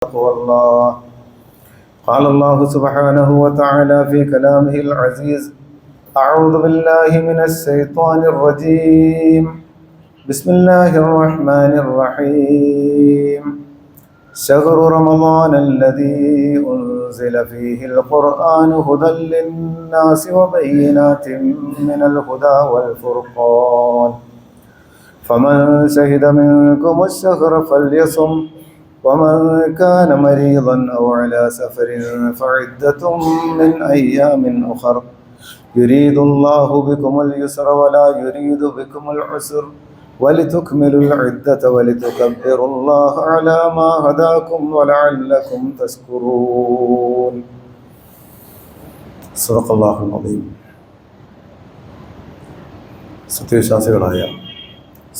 تقوى الله. قال الله سبحانه وتعالى في كلامه العزيز: أعوذ بالله من الشيطان الرجيم. بسم الله الرحمن الرحيم. شهر رمضان الذي أنزل فيه القرآن هدى للناس وبينات من الهدى والفرقان فمن شهد منكم الشهر فليصم ومن كان مريضا أو على سفر فعدة من أيام أخر يريد الله بكم اليسر ولا يريد بكم العسر ولتكملوا العدة ولتكبروا الله على ما هداكم ولعلكم تشكرون. صدق الله العظيم. സത്യവിശ്വാസികളായ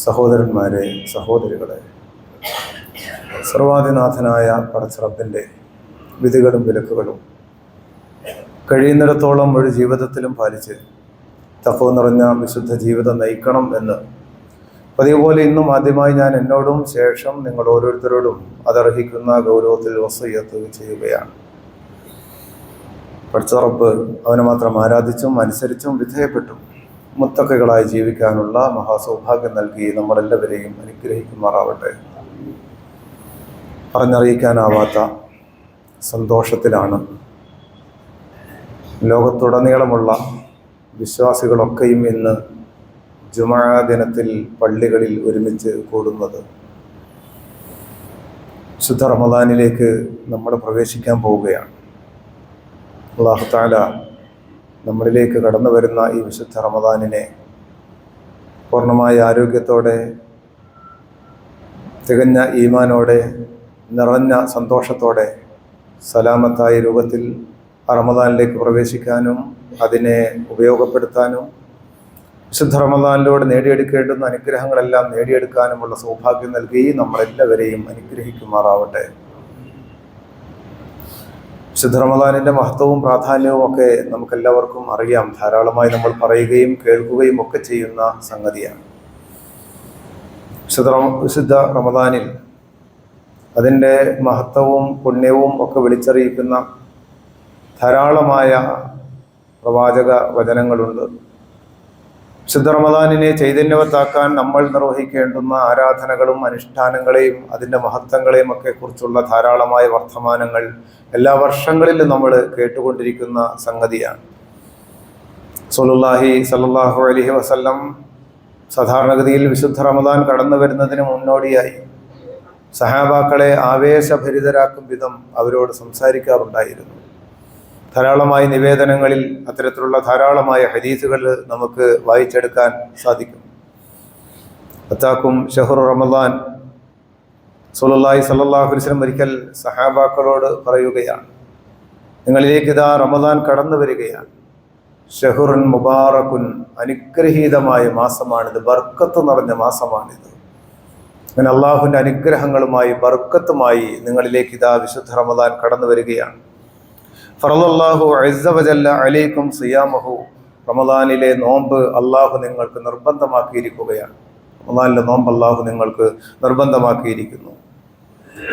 സഹോദരന്മാരെ, സഹോദരികളെ, സർവാധിനാഥനായ പടച്ചറബിൻ്റെ വിധികളും വിലക്കുകളും കഴിയുന്നിടത്തോളം ഒരു ജീവിതത്തിലും പാലിച്ച് തഖ്വ നിറഞ്ഞ വിശുദ്ധ ജീവിതം നയിക്കണം എന്ന് പതിവുപോലെ ഇന്നും ആദ്യമായി ഞാൻ എന്നോടും ശേഷം നിങ്ങൾ ഓരോരുത്തരോടും അതർഹിക്കുന്ന ഗൗരവത്തിൽ വസിയ്യത്ത് ചെയ്യുകയാണ്. പടച്ചറബ് അവനെ മാത്രം ആരാധിച്ചും അനുസരിച്ചും വിധേയപ്പെട്ടും മുത്തഖികളായി ജീവിക്കാനുള്ള മഹാസൗഭാഗ്യം നൽകി നമ്മളെല്ലാവരെയും അനുഗ്രഹിക്കുമാറാവട്ടെ. പറഞ്ഞറിയിക്കാനാവാത്ത സന്തോഷത്തിലാണ് ലോകത്തുടനീളമുള്ള വിശ്വാസികളൊക്കെയും ഇന്ന് ജുമുഅ ദിനത്തിൽ പള്ളികളിൽ ഒരുമിച്ച് കൂടുന്നത്. ശുദ്ധ റമദാനിലേക്ക് നമ്മൾ പ്രവേശിക്കാൻ പോവുകയാണ്. അല്ലാഹു തആല നമ്മളിലേക്ക് കടന്നു വരുന്ന ഈ വിശുദ്ധ റമദാനിനെ പൂർണ്ണമായ ആരോഗ്യത്തോടെ, തികഞ്ഞ ഈമാനോടെ, നിറഞ്ഞ സന്തോഷത്തോടെ, സലാമത്തായ രൂപത്തിൽ റമദാനിലേക്ക് പ്രവേശിക്കാനും അതിനെ ഉപയോഗപ്പെടുത്താനും വിശുദ്ധ റമദാനിലൂടെ നേടിയെടുക്കേണ്ടുന്ന അനുഗ്രഹങ്ങളെല്ലാം നേടിയെടുക്കാനുമുള്ള സൗഭാഗ്യം നൽകി നമ്മളെല്ലാവരെയും അനുഗ്രഹിക്കുമാറാവട്ടെ. വിശുദ്ധ റമദാനിൻ്റെ മഹത്വവും പ്രാധാന്യവും ഒക്കെ നമുക്കെല്ലാവർക്കും അറിയാം. ധാരാളമായി നമ്മൾ പറയുകയും കേൾക്കുകയും ഒക്കെ ചെയ്യുന്ന സംഗതിയാണ്. വിശുദ്ധ റമദാനിൽ അതിൻ്റെ മഹത്വവും പുണ്യവും ഒക്കെ വിളിച്ചറിയിക്കുന്ന ധാരാളമായ പ്രവാചക വചനങ്ങളുണ്ട്. വിശുദ്ധ റമദാനിനെ ചൈതന്യവത്താക്കാൻ നമ്മൾ നിർവഹിക്കേണ്ടുന്ന ആരാധനകളും അനുഷ്ഠാനങ്ങളെയും അതിൻ്റെ മഹത്വങ്ങളെയും ഒക്കെ കുറിച്ചുള്ള ധാരാളമായ വർത്തമാനങ്ങൾ എല്ലാ വർഷങ്ങളിലും നമ്മൾ കേട്ടുകൊണ്ടിരിക്കുന്ന സംഗതിയാണ്. റസൂലുള്ളാഹി സ്വല്ലല്ലാഹു അലൈഹി വസല്ലം സാധാരണഗതിയിൽ വിശുദ്ധ റമദാൻ കടന്നു വരുന്നതിന് മുന്നോടിയായി സഹാബാക്കളെ ആവേശഭരിതരാക്കും വിധം അവരോട് സംസാരിക്കാറുണ്ടായിരുന്നു. ധാരാളമായ നിവേദനങ്ങളിൽ അത്തരത്തിലുള്ള ധാരാളമായ ഹദീസുകൾ നമുക്ക് വായിച്ചെടുക്കാൻ സാധിക്കും. അത്താക്കും ഷഹ്റു റമദാൻ. റസൂലുള്ളാഹി സ്വല്ലല്ലാഹു അലൈഹി വസല്ലം ഒരിക്കൽ സഹാബാക്കളോട് പറയുകയാണ്, നിങ്ങളിലേക്ക് ഇതാ റമദാൻ കടന്നു വരികയാണ്. ഷഹ്റുൻ മുബാറക്കുൻ, അനുഗ്രഹീതമായ മാസമാണിത്, ബർക്കത്ത് നിറഞ്ഞ മാസമാണിത്. അങ്ങനെ അള്ളാഹുവിൻ്റെ അനുഗ്രഹങ്ങളുമായി ബർക്കത്തുമായി നിങ്ങളിലേക്ക് ഇതാ വിശുദ്ധ റമദാൻ കടന്നു വരികയാണ്. ഫറളല്ലാഹു അസ്സ വജല്ല അലൈക്കും സിയാമഹു, റമദാനിലെ നോമ്പ് അള്ളാഹു നിങ്ങൾക്ക് നിർബന്ധമാക്കിയിരിക്കുകയാണ്. റമദാനിലെ നോമ്പ് അള്ളാഹു നിങ്ങൾക്ക് നിർബന്ധമാക്കിയിരിക്കുന്നു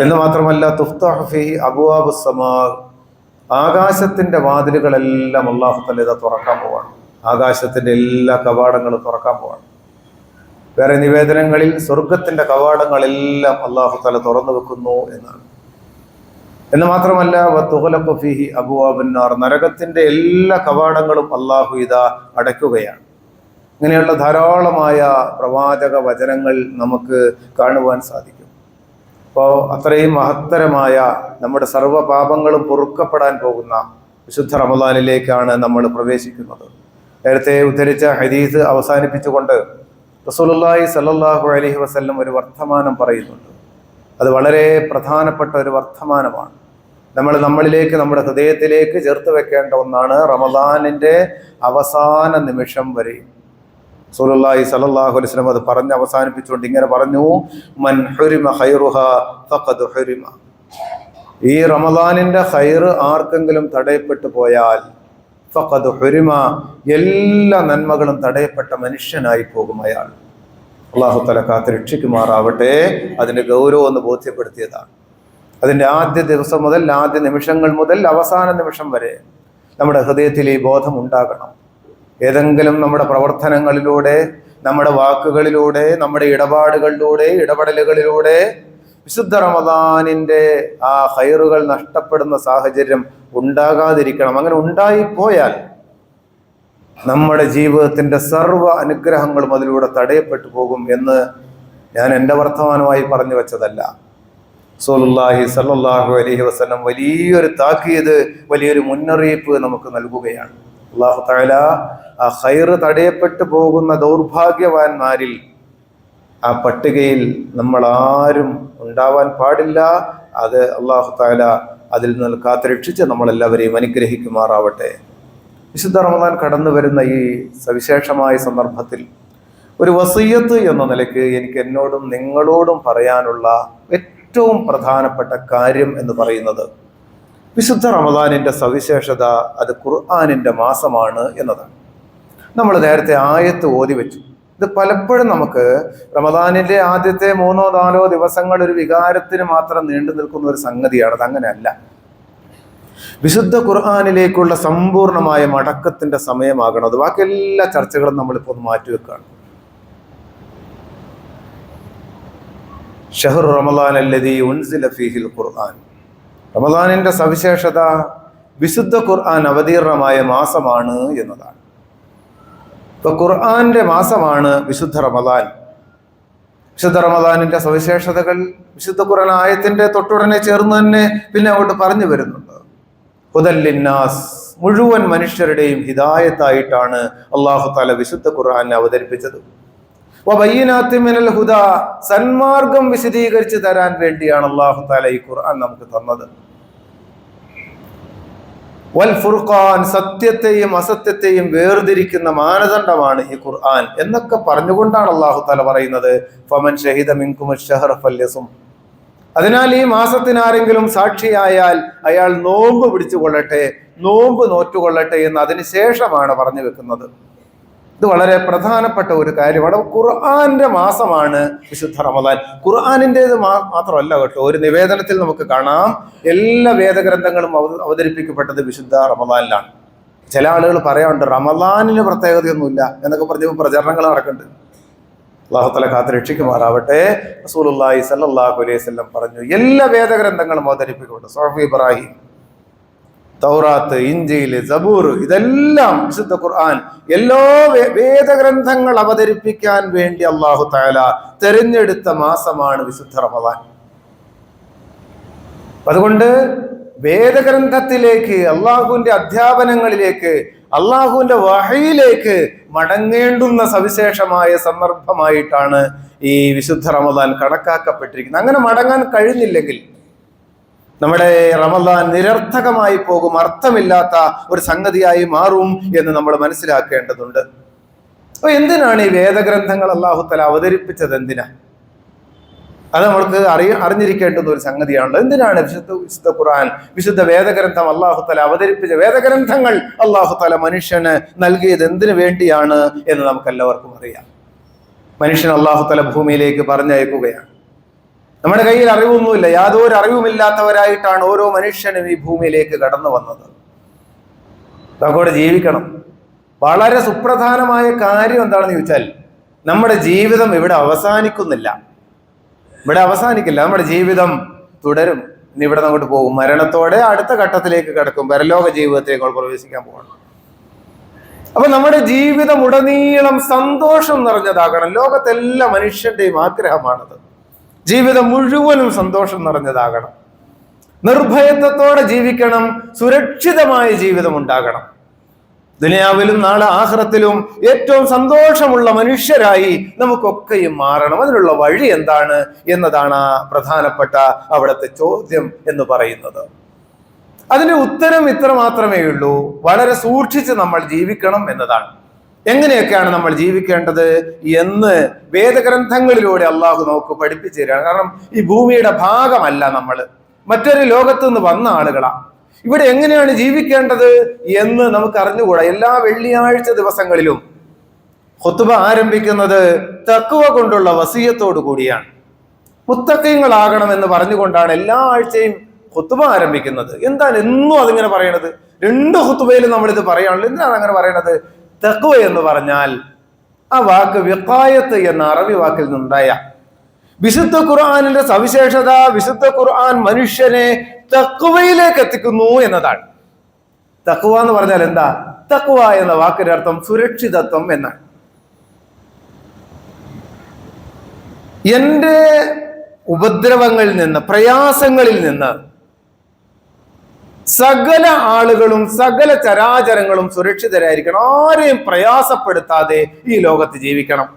എന്ന് മാത്രമല്ല, തുഫ്തഹു ഫീഹി അബ്വാബുസ് സമാ, ആകാശത്തിൻ്റെ വാതിലുകളെല്ലാം അള്ളാഹു തആല ഇതാ തുറക്കാൻ പോവാണ്. ആകാശത്തിൻ്റെ എല്ലാ കവാടങ്ങളും തുറക്കാൻ പോവാണ്. വേറെ നിവേദനങ്ങളിൽ സ്വർഗത്തിൻ്റെ കവാടങ്ങളെല്ലാം അള്ളാഹു തആല തുറന്നു വെക്കുന്നു എന്നാണ്. എന്ന് മാത്രമല്ല, വതുഗ്ലഖു ഫീഹി അബ്വാബുൻ നാർ, നരകത്തിൻ്റെ എല്ലാ കവാടങ്ങളും അള്ളാഹു ഇതാ അടയ്ക്കുകയാണ്. ഇങ്ങനെയുള്ള ധാരാളമായ പ്രവാചക വചനങ്ങൾ നമുക്ക് കാണുവാൻ സാധിക്കും. അപ്പോൾ അത്രയും മഹത്തരമായ നമ്മുടെ സർവ്വ പാപങ്ങളും പൊറുക്കപ്പെടാൻ പോകുന്ന വിശുദ്ധ റമദാനിലേക്കാണ് നമ്മൾ പ്രവേശിക്കുന്നത്. നേരത്തെ ഉദ്ധരിച്ച ഹദീസ് അവസാനിപ്പിച്ചുകൊണ്ട് റസൂലുള്ളാഹി സ്വല്ലല്ലാഹു അലൈഹി വസല്ലം ഒരു വർത്തമാനം പറയുന്നുണ്ട്. അത് വളരെ പ്രധാനപ്പെട്ട ഒരു വർത്തമാനമാണ്. നമ്മളിലേക്ക്, നമ്മുടെ ഹൃദയത്തിലേക്ക് ചേർത്ത് വെക്കേണ്ട ഒന്നാണ്. റമദാനിൻ്റെ അവസാന നിമിഷം വരെ റസൂലുള്ളാഹി സ്വല്ലല്ലാഹു അലൈഹി വസല്ലം അത് പറഞ്ഞ് അവസാനിപ്പിച്ചുകൊണ്ട് ഇങ്ങനെ പറഞ്ഞു, മൻ ഹുരിമ ഖൈറുഹാ ഫഖദ് ഹുരിമ, ഈ റമദാനിൻ്റെ ഖൈർ ആർക്കെങ്കിലും തടയപ്പെട്ടു പോയാൽ ഫഖദ് ഹുരിമ, എല്ലാ നന്മകളും തടയപ്പെട്ട മനുഷ്യനായി പോകും അയാൾ. അള്ളാഹു തആല കാത്ത് രക്ഷിക്കുമാറാവട്ടെ. അതിൻ്റെ ഗൗരവം ഒന്ന് ബോധ്യപ്പെടുത്തിയതാണ്. അതിൻ്റെ ആദ്യ ദിവസം മുതൽ, ആദ്യ നിമിഷങ്ങൾ മുതൽ അവസാന നിമിഷം വരെ നമ്മുടെ ഹൃദയത്തിൽ ഈ ബോധം ഉണ്ടാകണം. ഏതെങ്കിലും നമ്മുടെ പ്രവർത്തനങ്ങളിലൂടെ, നമ്മുടെ വാക്കുകളിലൂടെ, നമ്മുടെ ഇടപെടലുകളിലൂടെ വിശുദ്ധ റമദാനിൻ്റെ ആ ഖൈറുകൾ നഷ്ടപ്പെടുന്ന സാഹചര്യം ഉണ്ടാകാതിരിക്കണം. അങ്ങനെ ഉണ്ടായിപ്പോയാൽ നമ്മുടെ ജീവിതത്തിൻ്റെ സർവ്വ അനുഗ്രഹങ്ങളും അതിലൂടെ തടയപ്പെട്ടു പോകും എന്ന് ഞാൻ എൻ്റെ വർത്തമാനമായി പറഞ്ഞു വെച്ചതല്ല. റസൂലുള്ളാഹി സ്വല്ലല്ലാഹു അലൈഹി വസല്ലം വലിയൊരു താക്കീത്, വലിയൊരു മുന്നറിയിപ്പ് നമുക്ക് നൽകുകയാണ്. അല്ലാഹു തആല ആ ഖൈർ തടയപ്പെട്ടു പോകുന്ന ദൗർഭാഗ്യവാന്മാരിൽ ആ പട്ടികയിൽ നമ്മൾ ആരും ഉണ്ടാവാൻ പാടില്ല. അത് അല്ലാഹു തആല അതിൽ നിന്ന് കാത്തുരക്ഷിച്ച് നമ്മളെല്ലാവരെയും അനുഗ്രഹിക്കുമാറാവട്ടെ. വിശുദ്ധ റമദാൻ കടന്നു വരുന്ന ഈ സവിശേഷമായ സന്ദർഭത്തിൽ ഒരു വസിയ്യത്ത് എന്ന നിലയ്ക്ക് എനിക്ക് എന്നോടും നിങ്ങളോടും പറയാനുള്ള ഏറ്റവും പ്രധാനപ്പെട്ട കാര്യം എന്ന് പറയുന്നത് വിശുദ്ധ റമദാനിൻ്റെ സവിശേഷത അത് ഖുർആനിൻ്റെ മാസമാണ് എന്നതാണ്. നമ്മൾ നേരത്തെ ആയത്ത് ഓതി വെച്ചു. ഇത് പലപ്പോഴും നമുക്ക് റമദാനിൻ്റെ ആദ്യത്തെ 3-4 ദിവസങ്ങൾ ഒരു വികാരത്തിന് മാത്രം നീണ്ടു നിൽക്കുന്ന ഒരു സംഗതിയാണ്. അത് അങ്ങനെയല്ല. വിശുദ്ധ ഖുർആനിലേക്കുള്ള സമ്പൂർണമായ മടക്കത്തിന്റെ സമയമാകണം. അത് ബാക്കി എല്ലാ ചർച്ചകളും നമ്മളിപ്പോൾ ഒന്ന് മാറ്റിവെക്കുകയാണ്. ഷഹ്റു റമദാൻ അല്ലദീ ഉൻസില ഫീഹിൽ ഖുർആൻ. റമദാനിന്റെ സവിശേഷത വിശുദ്ധ ഖുർആൻ അവതീർണമായ മാസമാണ് എന്നതാണ്. ഇപ്പൊ ഖുർആന്റെ മാസമാണ് വിശുദ്ധ റമദാൻ. വിശുദ്ധ റമദാനിന്റെ സവിശേഷതകൾ വിശുദ്ധ ഖുർആൻ ആയത്തിന്റെ തൊട്ടുടനെ ചേർന്ന് തന്നെ പിന്നെ അങ്ങോട്ട് പറഞ്ഞു വരുന്നുണ്ട്. ഹുദൽ ലിന്നാസ്, മുഴുവൻ മനുഷ്യരുടെയും ഹിദായത്തായിട്ടാണ് അല്ലാഹു തആല വിശുദ്ധ ഖുർആൻ അവതരിപ്പിച്ചത്. വബയ്യിനാത്തിൻ മിനൽ ഹുദാ, സന്മാർഗം വിശദീകരിച്ച് തരാൻ വേണ്ടിയാണ് അല്ലാഹു തആല ഈ ഖുർആൻ നമുക്ക് തന്നത്. വൽ ഫുർഖാൻ, സത്യത്തെയും അസത്യത്തെയും വേർതിരിക്കുന്ന മാനദണ്ഡമാണ് ഈ ഖുർആൻ എന്നൊക്കെ പറഞ്ഞുകൊണ്ടാണ് അല്ലാഹു തആല പറയുന്നത് ഫമൻ ഷഹിദ മിൻകും അശ്ശഹറ ഫല്യസും. അതിനാൽ ഈ മാസത്തിന് ആരെങ്കിലും സാക്ഷിയായാൽ അയാൾ നോമ്പ് പിടിച്ചുകൊള്ളട്ടെ, നോമ്പ് നോറ്റുകൊള്ളട്ടെ എന്ന് അതിനുശേഷമാണ് പറഞ്ഞു വെക്കുന്നത്. ഇത് വളരെ പ്രധാനപ്പെട്ട ഒരു കാര്യമാണ്. ഖുർആന്റെ മാസമാണ് വിശുദ്ധ റമദാൻ. ഖുർആനിൻ്റെത് മാത്രമല്ല കേട്ടോ. ഒരു നിവേദനത്തിൽ നമുക്ക് കാണാം എല്ലാ വേദഗ്രന്ഥങ്ങളും അവതരിപ്പിക്കപ്പെട്ടത് വിശുദ്ധ റമദാനിലാണ്. ചില ആളുകൾ പറയാറുണ്ട് റമദാനിന് പ്രത്യേകതയൊന്നുമില്ല എന്നൊക്കെ പറഞ്ഞ പ്രചരണങ്ങൾ നടക്കുന്നുണ്ട്. അല്ലാഹു തആല കാത്ത് രക്ഷിക്കുമാറാവട്ടെ. റസൂലുള്ളാഹി സ്വല്ലല്ലാഹു അലൈഹി വസല്ലം പറഞ്ഞു എല്ലാ വേദഗ്രന്ഥങ്ങളും അവതരിപ്പിക്കപ്പെട്ടു. സുഹഫ് ഇബ്രാഹിം, തൗറാത്ത്, ഇഞ്ചീൽ, സബൂർ, ഇതെല്ലാം വിശുദ്ധ ഖുർആൻ എല്ലാ വേദഗ്രന്ഥങ്ങൾ അവതരിപ്പിക്കാൻ വേണ്ടി അല്ലാഹു തആല തെരഞ്ഞെടുത്ത മാസമാണ് വിശുദ്ധ റമദാൻ. അതുകൊണ്ട് വേദഗ്രന്ഥത്തിലേക്ക്, അള്ളാഹുവിന്റെ അധ്യാപനങ്ങളിലേക്ക്, അള്ളാഹുവിന്റെ വഹയിലേക്ക് മടങ്ങേണ്ടുന്ന സവിശേഷമായ സന്ദർഭമായിട്ടാണ് ഈ വിശുദ്ധ റമദാൻ കണക്കാക്കപ്പെട്ടിരിക്കുന്നത്. അങ്ങനെ മടങ്ങാൻ കഴിഞ്ഞില്ലെങ്കിൽ നമ്മുടെ റമദാൻ നിരർത്ഥകമായി പോകും, അർത്ഥമില്ലാത്ത ഒരു സംഗതിയായി മാറും എന്ന് നമ്മൾ മനസ്സിലാക്കേണ്ടതുണ്ട്. അപ്പൊ എന്തിനാണ് ഈ വേദഗ്രന്ഥങ്ങൾ അല്ലാഹു തആല അവതരിപ്പിച്ചത്? എന്തിനാ? അത് നമ്മൾക്ക് അറിഞ്ഞിരിക്കേണ്ടുന്ന ഒരു സംഗതിയാണല്ലോ. എന്തിനാണ് വിശുദ്ധ ഖുർആൻ, വിശുദ്ധ വേദഗ്രന്ഥം അല്ലാഹു തആല അവതരിപ്പിച്ച വേദഗ്രന്ഥങ്ങൾ അല്ലാഹു തആല മനുഷ്യന് നൽകിയത് എന്തിനു വേണ്ടിയാണ് എന്ന് നമുക്ക് എല്ലാവർക്കും അറിയാം. മനുഷ്യൻ അല്ലാഹു തആല ഭൂമിയിലേക്ക് പറഞ്ഞയക്കുകയാണ്. നമ്മുടെ കയ്യിൽ അറിവൊന്നുമില്ല, യാതൊരു അറിവുമില്ലാത്തവരായിട്ടാണ് ഓരോ മനുഷ്യനും ഈ ഭൂമിയിലേക്ക് കടന്നു വന്നത്. നമുക്കവിടെ ജീവിക്കണം. വളരെ സുപ്രധാനമായ കാര്യം എന്താണെന്ന് ചോദിച്ചാൽ നമ്മുടെ ജീവിതം ഇവിടെ അവസാനിക്കുന്നില്ല. ഇവിടെ അവസാനിക്കില്ല, നമ്മുടെ ജീവിതം തുടരും. ഇനി ഇവിടെ അങ്ങോട്ട് പോകും. മരണത്തോടെ അടുത്ത ഘട്ടത്തിലേക്ക് കിടക്കും, പരലോക ജീവിതത്തിലേക്ക് നമ്മൾ പ്രവേശിക്കാൻ പോകണം. അപ്പൊ നമ്മുടെ ജീവിതം ഉടനീളം സന്തോഷം നിറഞ്ഞതാകണം. ലോകത്തെല്ലാ മനുഷ്യന്റെയും ആഗ്രഹമാണത്. ജീവിതം മുഴുവനും സന്തോഷം നിറഞ്ഞതാകണം, നിർഭയത്വത്തോടെ ജീവിക്കണം, സുരക്ഷിതമായ ജീവിതം ഉണ്ടാകണം. ദുനിയാവിലും നാളെ ആഖിറത്തിലും ഏറ്റവും സന്തോഷമുള്ള മനുഷ്യരായി നമുക്കൊക്കെയും മാറണം. അതിനുള്ള വഴി എന്താണ് എന്നതാണ് പ്രധാനപ്പെട്ട അവിടുത്തെ ചോദ്യം എന്ന് പറയുന്നത്. അതിന്റെ ഉത്തരം ഇത്ര മാത്രമേ ഉള്ളൂ: വളരെ സൂക്ഷിച്ച് നമ്മൾ ജീവിക്കണം എന്നതാണ്. എങ്ങനെയൊക്കെയാണ് നമ്മൾ ജീവിക്കേണ്ടത് എന്ന് വേദഗ്രന്ഥങ്ങളിലൂടെ അള്ളാഹു നമുക്ക് പഠിപ്പിച്ചു തരാണ്. കാരണം ഈ ഭൂമിയുടെ ഭാഗമല്ല നമ്മൾ, മറ്റൊരു ലോകത്ത് നിന്ന് വന്ന ആളുകളാണ്. ഇവിടെ എങ്ങനെയാണ് ജീവിക്കേണ്ടത് എന്ന് നമുക്ക് അറിഞ്ഞുകൂടാ. എല്ലാ വെള്ളിയാഴ്ച ദിവസങ്ങളിലും ഖുത്ബ ആരംഭിക്കുന്നത് തഖ്വ കൊണ്ടുള്ള വസിയത്തോടു കൂടിയാണ്. മുത്തഖീങ്ങളാകണമെന്ന് പറഞ്ഞുകൊണ്ടാണ് എല്ലാ ആഴ്ചയും ഖുത്ബ ആരംഭിക്കുന്നത്. എന്താണ് എന്നും അതിങ്ങനെ പറയണത്? 2 ഖുത്ബയിലും നമ്മളിത് പറയാണല്ലോ. എന്താണ് അങ്ങനെ പറയണത്? തഖ്വ എന്ന് പറഞ്ഞാൽ ആ വാക്ക് വിഖായത്ത് എന്ന അറബി വാക്കിൽ നിന്നുണ്ടായ വിശുദ്ധ ഖുർആനിന്റെ സവിശേഷത, വിശുദ്ധ ഖുർആൻ മനുഷ്യനെ തഖ്വയിലേക്ക് എത്തിക്കുന്നു എന്നതാണ്. തഖ്വ എന്ന് പറഞ്ഞാൽ എന്താ? തഖ്വ എന്ന വാക്കിന്റെ അർത്ഥം സുരക്ഷിതത്വം എന്നാണ്. എന്റെ ഉപദ്രവങ്ങളിൽ നിന്ന്, പ്രയാസങ്ങളിൽ നിന്ന് സകല ആളുകളും സകല ചരാചരങ്ങളും സുരക്ഷിതരായിരിക്കണം. ആരെയും പ്രയാസപ്പെടുത്താതെ ഈ ലോകത്ത് ജീവിക്കണം.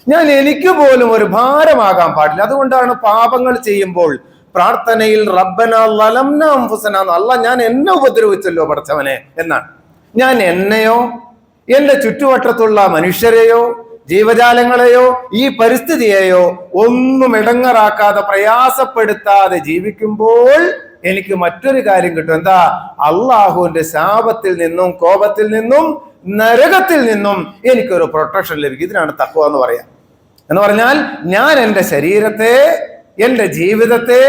ഞാൻ എനിക്ക് പോലും ഒരു ഭാരമാകാൻ പാടില്ല. അതുകൊണ്ടാണ് പാപങ്ങൾ ചെയ്യുമ്പോൾ പ്രാർത്ഥനയിൽ റബ്ബനാ ലലംനാ അൻഫുസനാ, അല്ലാ ഞാൻ എന്നെ ഉപദ്രവിച്ചല്ലോ പടച്ചവനെ എന്നാണ്. ഞാൻ എന്നെയോ എന്റെ ചുറ്റുവട്ടത്തുള്ള മനുഷ്യരെയോ ജീവജാലങ്ങളെയോ ഈ പരിസ്ഥിതിയെയോ ഒന്നും ഇടങ്ങറാക്കാതെ പ്രയാസപ്പെടുത്താതെ ജീവിക്കുമ്പോൾ എനിക്ക് മറ്റൊരു കാര്യം കിട്ടും. എന്താ? അള്ളാഹുവിന്റെ ശാപത്തിൽ നിന്നും കോപത്തിൽ നിന്നും നരകത്തിൽ നിന്നും എനിക്കൊരു പ്രൊട്ടക്ഷൻ ലഭിക്കും. ഇതിനാണ് തഖ്വ എന്ന് പറയാം. എന്ന് പറഞ്ഞാൽ ഞാൻ എൻ്റെ ശരീരത്തെ, എൻ്റെ ജീവിതത്തെ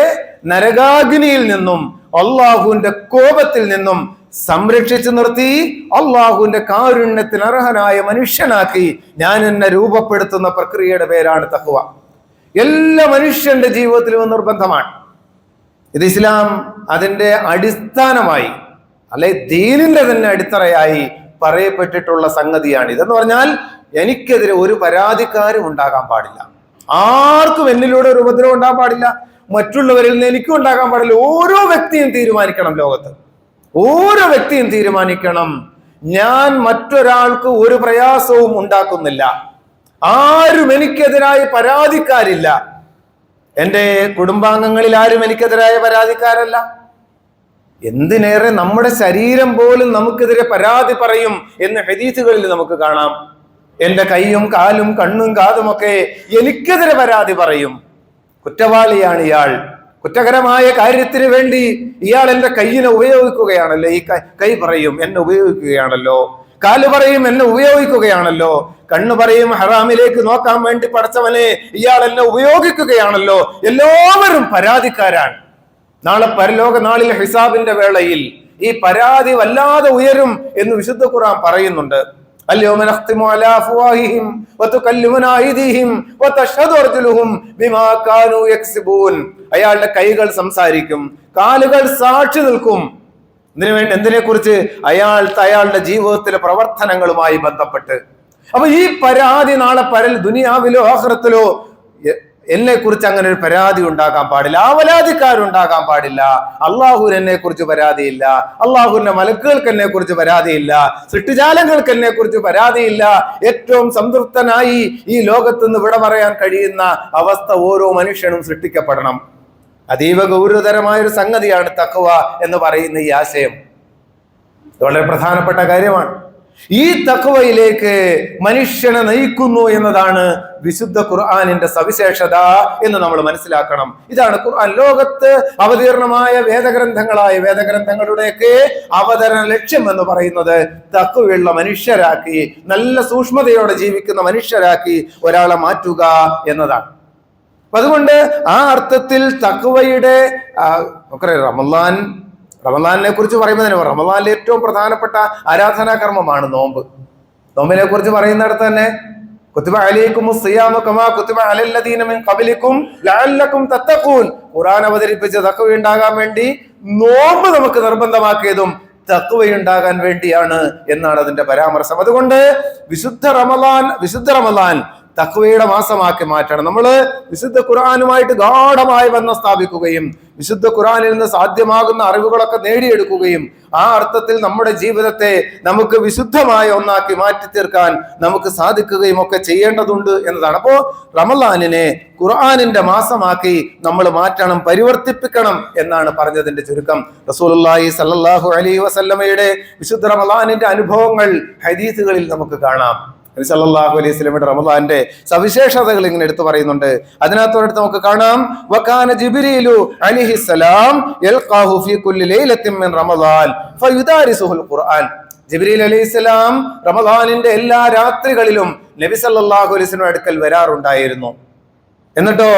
നരകാഗ്നിയിൽ നിന്നും അള്ളാഹുവിന്റെ കോപത്തിൽ നിന്നും സംരക്ഷിച്ചു നിർത്തി അള്ളാഹുവിന്റെ കാരുണ്യത്തിന് അർഹനായ മനുഷ്യനാക്കി ഞാൻ എന്നെ രൂപപ്പെടുത്തുന്ന പ്രക്രിയയുടെ പേരാണ് തഖ്വ. എല്ലാ മനുഷ്യന്റെ ജീവിതത്തിലും നിർബന്ധമാണ്. ഇത് ഇസ്ലാം അതിന്റെ അടിസ്ഥാനമായി, അല്ലെ ദീനിന്റെ തന്നെ അടിത്തറയായി പറയപ്പെട്ടിട്ടുള്ള സംഗതിയാണ്. ഇതെന്ന് പറഞ്ഞാൽ എനിക്കെതിരെ ഒരു പരാതിക്കാരും ഉണ്ടാകാൻ പാടില്ല. ആർക്കും എന്നിലൂടെ ഒരു ഉപദ്രവം ഉണ്ടാകാൻ പാടില്ല. മറ്റുള്ളവരിൽ നിന്ന് എനിക്കും ഉണ്ടാകാൻ പാടില്ല. ഓരോ വ്യക്തിയും തീരുമാനിക്കണം, ലോകത്ത് ഓരോ വ്യക്തിയും തീരുമാനിക്കണം, ഞാൻ മറ്റൊരാൾക്ക് ഒരു പ്രയാസവും ഉണ്ടാക്കുന്നില്ല. ആരും എനിക്കെതിരായി പരാതിക്കാരില്ല. എൻ്റെ കുടുംബാംഗങ്ങളിൽ ആരും എനിക്കെതിരായ പരാതിക്കാരല്ല. എന്തിനേറെ നമ്മുടെ ശരീരം പോലും നമുക്കെതിരെ പരാതി പറയും എന്ന് ഹദീസുകളിൽ നമുക്ക് കാണാം. എൻ്റെ കൈയും കാലും കണ്ണും കാതുമൊക്കെ എനിക്കെതിരെ പരാതി പറയും. കുറ്റവാളിയാണ് ഇയാൾ, കുറ്റകരമായ കാര്യത്തിന് വേണ്ടി ഇയാൾ എൻ്റെ കയ്യിനെ ഉപയോഗിക്കുകയാണല്ലോ, ഈ കൈ പറയും എന്നെ ഉപയോഗിക്കുകയാണല്ലോ, കാല് പറയും എന്നെ ഉപയോഗിക്കുകയാണല്ലോ, കണ്ണ് പറയും ഹറാമിലേക്ക് നോക്കാൻ വേണ്ടി പടച്ചവനെ ഇയാൾ എന്നെ ഉപയോഗിക്കുകയാണല്ലോ. എല്ലാവരും പരാതിക്കാരാണ്. നാളെ പരലോക നാളിൽ ഹിസാബിന്റെ വേളയിൽ ഈ പരാതി വല്ലാതെ ഉയരും എന്ന് വിശുദ്ധ ഖുർആൻ പറയുന്നുണ്ട്. അൽയൗമ നഖ്തിമു അലാ അഫ്വാഹിഹിം വതുകല്ലിമുനാ അയ്ദീഹിം വതശ്ഹദു അർജുലുഹും ബിമാ കാനൂ യക്സിബൂൻ. അയാളുടെ കൈകൾ സംസാരിക്കും, കാലുകൾ സാക്ഷി നിൽക്കും. എന്തിനെക്കുറിച്ച്? അയാളുടെ ജീവിതത്തിലെ പ്രവർത്തനങ്ങളുമായി ബന്ധപ്പെട്ട്. അപ്പൊ ഈ പരാതി നാളെ ദുനിയാവിലോ ആഖിറത്തിലോ എന്നെ കുറിച്ച് അങ്ങനെ ഒരു പരാതി ഉണ്ടാകാൻ പാടില്ല, ആവലാതിക്കാരുണ്ടാകാൻ പാടില്ല. അള്ളാഹുവിന് എന്നെ കുറിച്ച് പരാതിയില്ല, അള്ളാഹുവിന്റെ മലക്കുകൾക്ക് എന്നെ കുറിച്ച് പരാതിയില്ല, സൃഷ്ടിജാലങ്ങൾക്ക് എന്നെ കുറിച്ച് പരാതിയില്ല. ഏറ്റവും സംതൃപ്തനായി ഈ ലോകത്ത് നിന്ന് വിട പറയാൻ കഴിയുന്ന അവസ്ഥ ഓരോ മനുഷ്യനും സൃഷ്ടിക്കപ്പെടണം. അതീവ ഗൗരവതരമായൊരു സംഗതിയാണ് തഖ്വ എന്ന് പറയുന്ന ഈ ആശയം. വളരെ പ്രധാനപ്പെട്ട കാര്യമാണ്. ഈ തഖ്വയിലേക്ക് മനുഷ്യനെ നയിക്കുന്നു എന്നതാണ് വിശുദ്ധ ഖുർആനിന്റെ സവിശേഷത എന്ന് നമ്മൾ മനസ്സിലാക്കണം. ഇതാണ് ഖുർആൻ. ലോകത്ത് അവതീർണമായ വേദഗ്രന്ഥങ്ങളുടെയൊക്കെ അവതരണ ലക്ഷ്യം എന്ന് പറയുന്നത് തഖ്വയുള്ള മനുഷ്യരാക്കി, നല്ല സൂക്ഷ്മതയോടെ ജീവിക്കുന്ന മനുഷ്യരാക്കി ഒരാളെ മാറ്റുക എന്നതാണ്. അതുകൊണ്ട് ആ അർത്ഥത്തിൽ തഖ്വയുടെ റമളാനിനെ കുറിച്ച് പറയുമ്പോൾ തന്നെ റമളാനിലെ ഏറ്റവും പ്രധാനപ്പെട്ട ആരാധനാ കർമ്മമാണ് നോമ്പ്. നോമ്പിനെ കുറിച്ച് പറയുന്നിടത്ത് തന്നെ കുത്തിബ അലൈക്കുമുസ് സിയാമു കമാ കുത്തിബ അലല്ലദീന മിൻ ഖബലിക്കും ലഅല്ലക്കും തത്തഖൂൻ. ഖുർആൻ അവതരിപ്പിച്ച തഖ്വ ഉണ്ടാകാൻ വേണ്ടി നോമ്പ് നമുക്ക് നിർബന്ധമാക്കിയതും തഖ്വയുണ്ടാകാൻ വേണ്ടിയാണ് എന്നാണ് അതിന്റെ പരാമർശം. അതുകൊണ്ട് വിശുദ്ധ റമളാൻ തഖ്വയുടെ മാസമാക്കി മാറ്റണം. നമ്മൾ വിശുദ്ധ ഖുർആനുമായിട്ട് ഗാഢമായ ബന്ധം സ്ഥാപിക്കുകയും വിശുദ്ധ ഖുർആനിൽ നിന്ന് സാധ്യമാകുന്ന അറിവുകളൊക്കെ നേടിയെടുക്കുകയും ആ അർത്ഥത്തിൽ നമ്മുടെ ജീവിതത്തെ നമുക്ക് വിശുദ്ധമായ ഒന്നാക്കി മാറ്റി തീർക്കാൻ നമുക്ക് സാധിക്കുകയും ഒക്കെ ചെയ്യേണ്ടതുണ്ട് എന്നതാണ്. അപ്പോ റമളാനിനെ ഖുർആനിന്റെ മാസമാക്കി നമ്മൾ മാറ്റണം, പരിവർത്തിപ്പിക്കണം എന്നാണ് പറഞ്ഞതിന്റെ ചുരുക്കം. റസൂലുള്ളാഹി സ്വല്ലല്ലാഹു അലൈഹി വസല്ലമയുടെ വിശുദ്ധ റമളാനിന്റെ അനുഭവങ്ങൾ ഹദീസുകളിൽ നമുക്ക് കാണാം. നബി സല്ലല്ലാഹു അലൈഹി വസല്ലമയുടെ റമളാന്റെ സവിശേഷതകൾ ഇങ്ങനെ എടുത്തു പറയുന്നുണ്ട്. അതിനകത്തോടത്ത് നമുക്ക് കാണാം, വകാന ജിബ്രീലു അലൈഹിസ്സലാം യൽഖാഹു ഫീ കുല്ലി ലൈലത്തിൻ മിൻ റമളാൻ ഫയുദാരിസുൽ ഖുർആൻ. ജിബ്രീൽ അലൈഹിസ്സലാം റമളാനിന്റെ എല്ലാ രാത്രികളിലും നബി സല്ലല്ലാഹു അലൈഹി വസല്ലമയുടെ അടുക്കൽ വരാറുണ്ടായിരുന്നു. എന്നിട്ടോ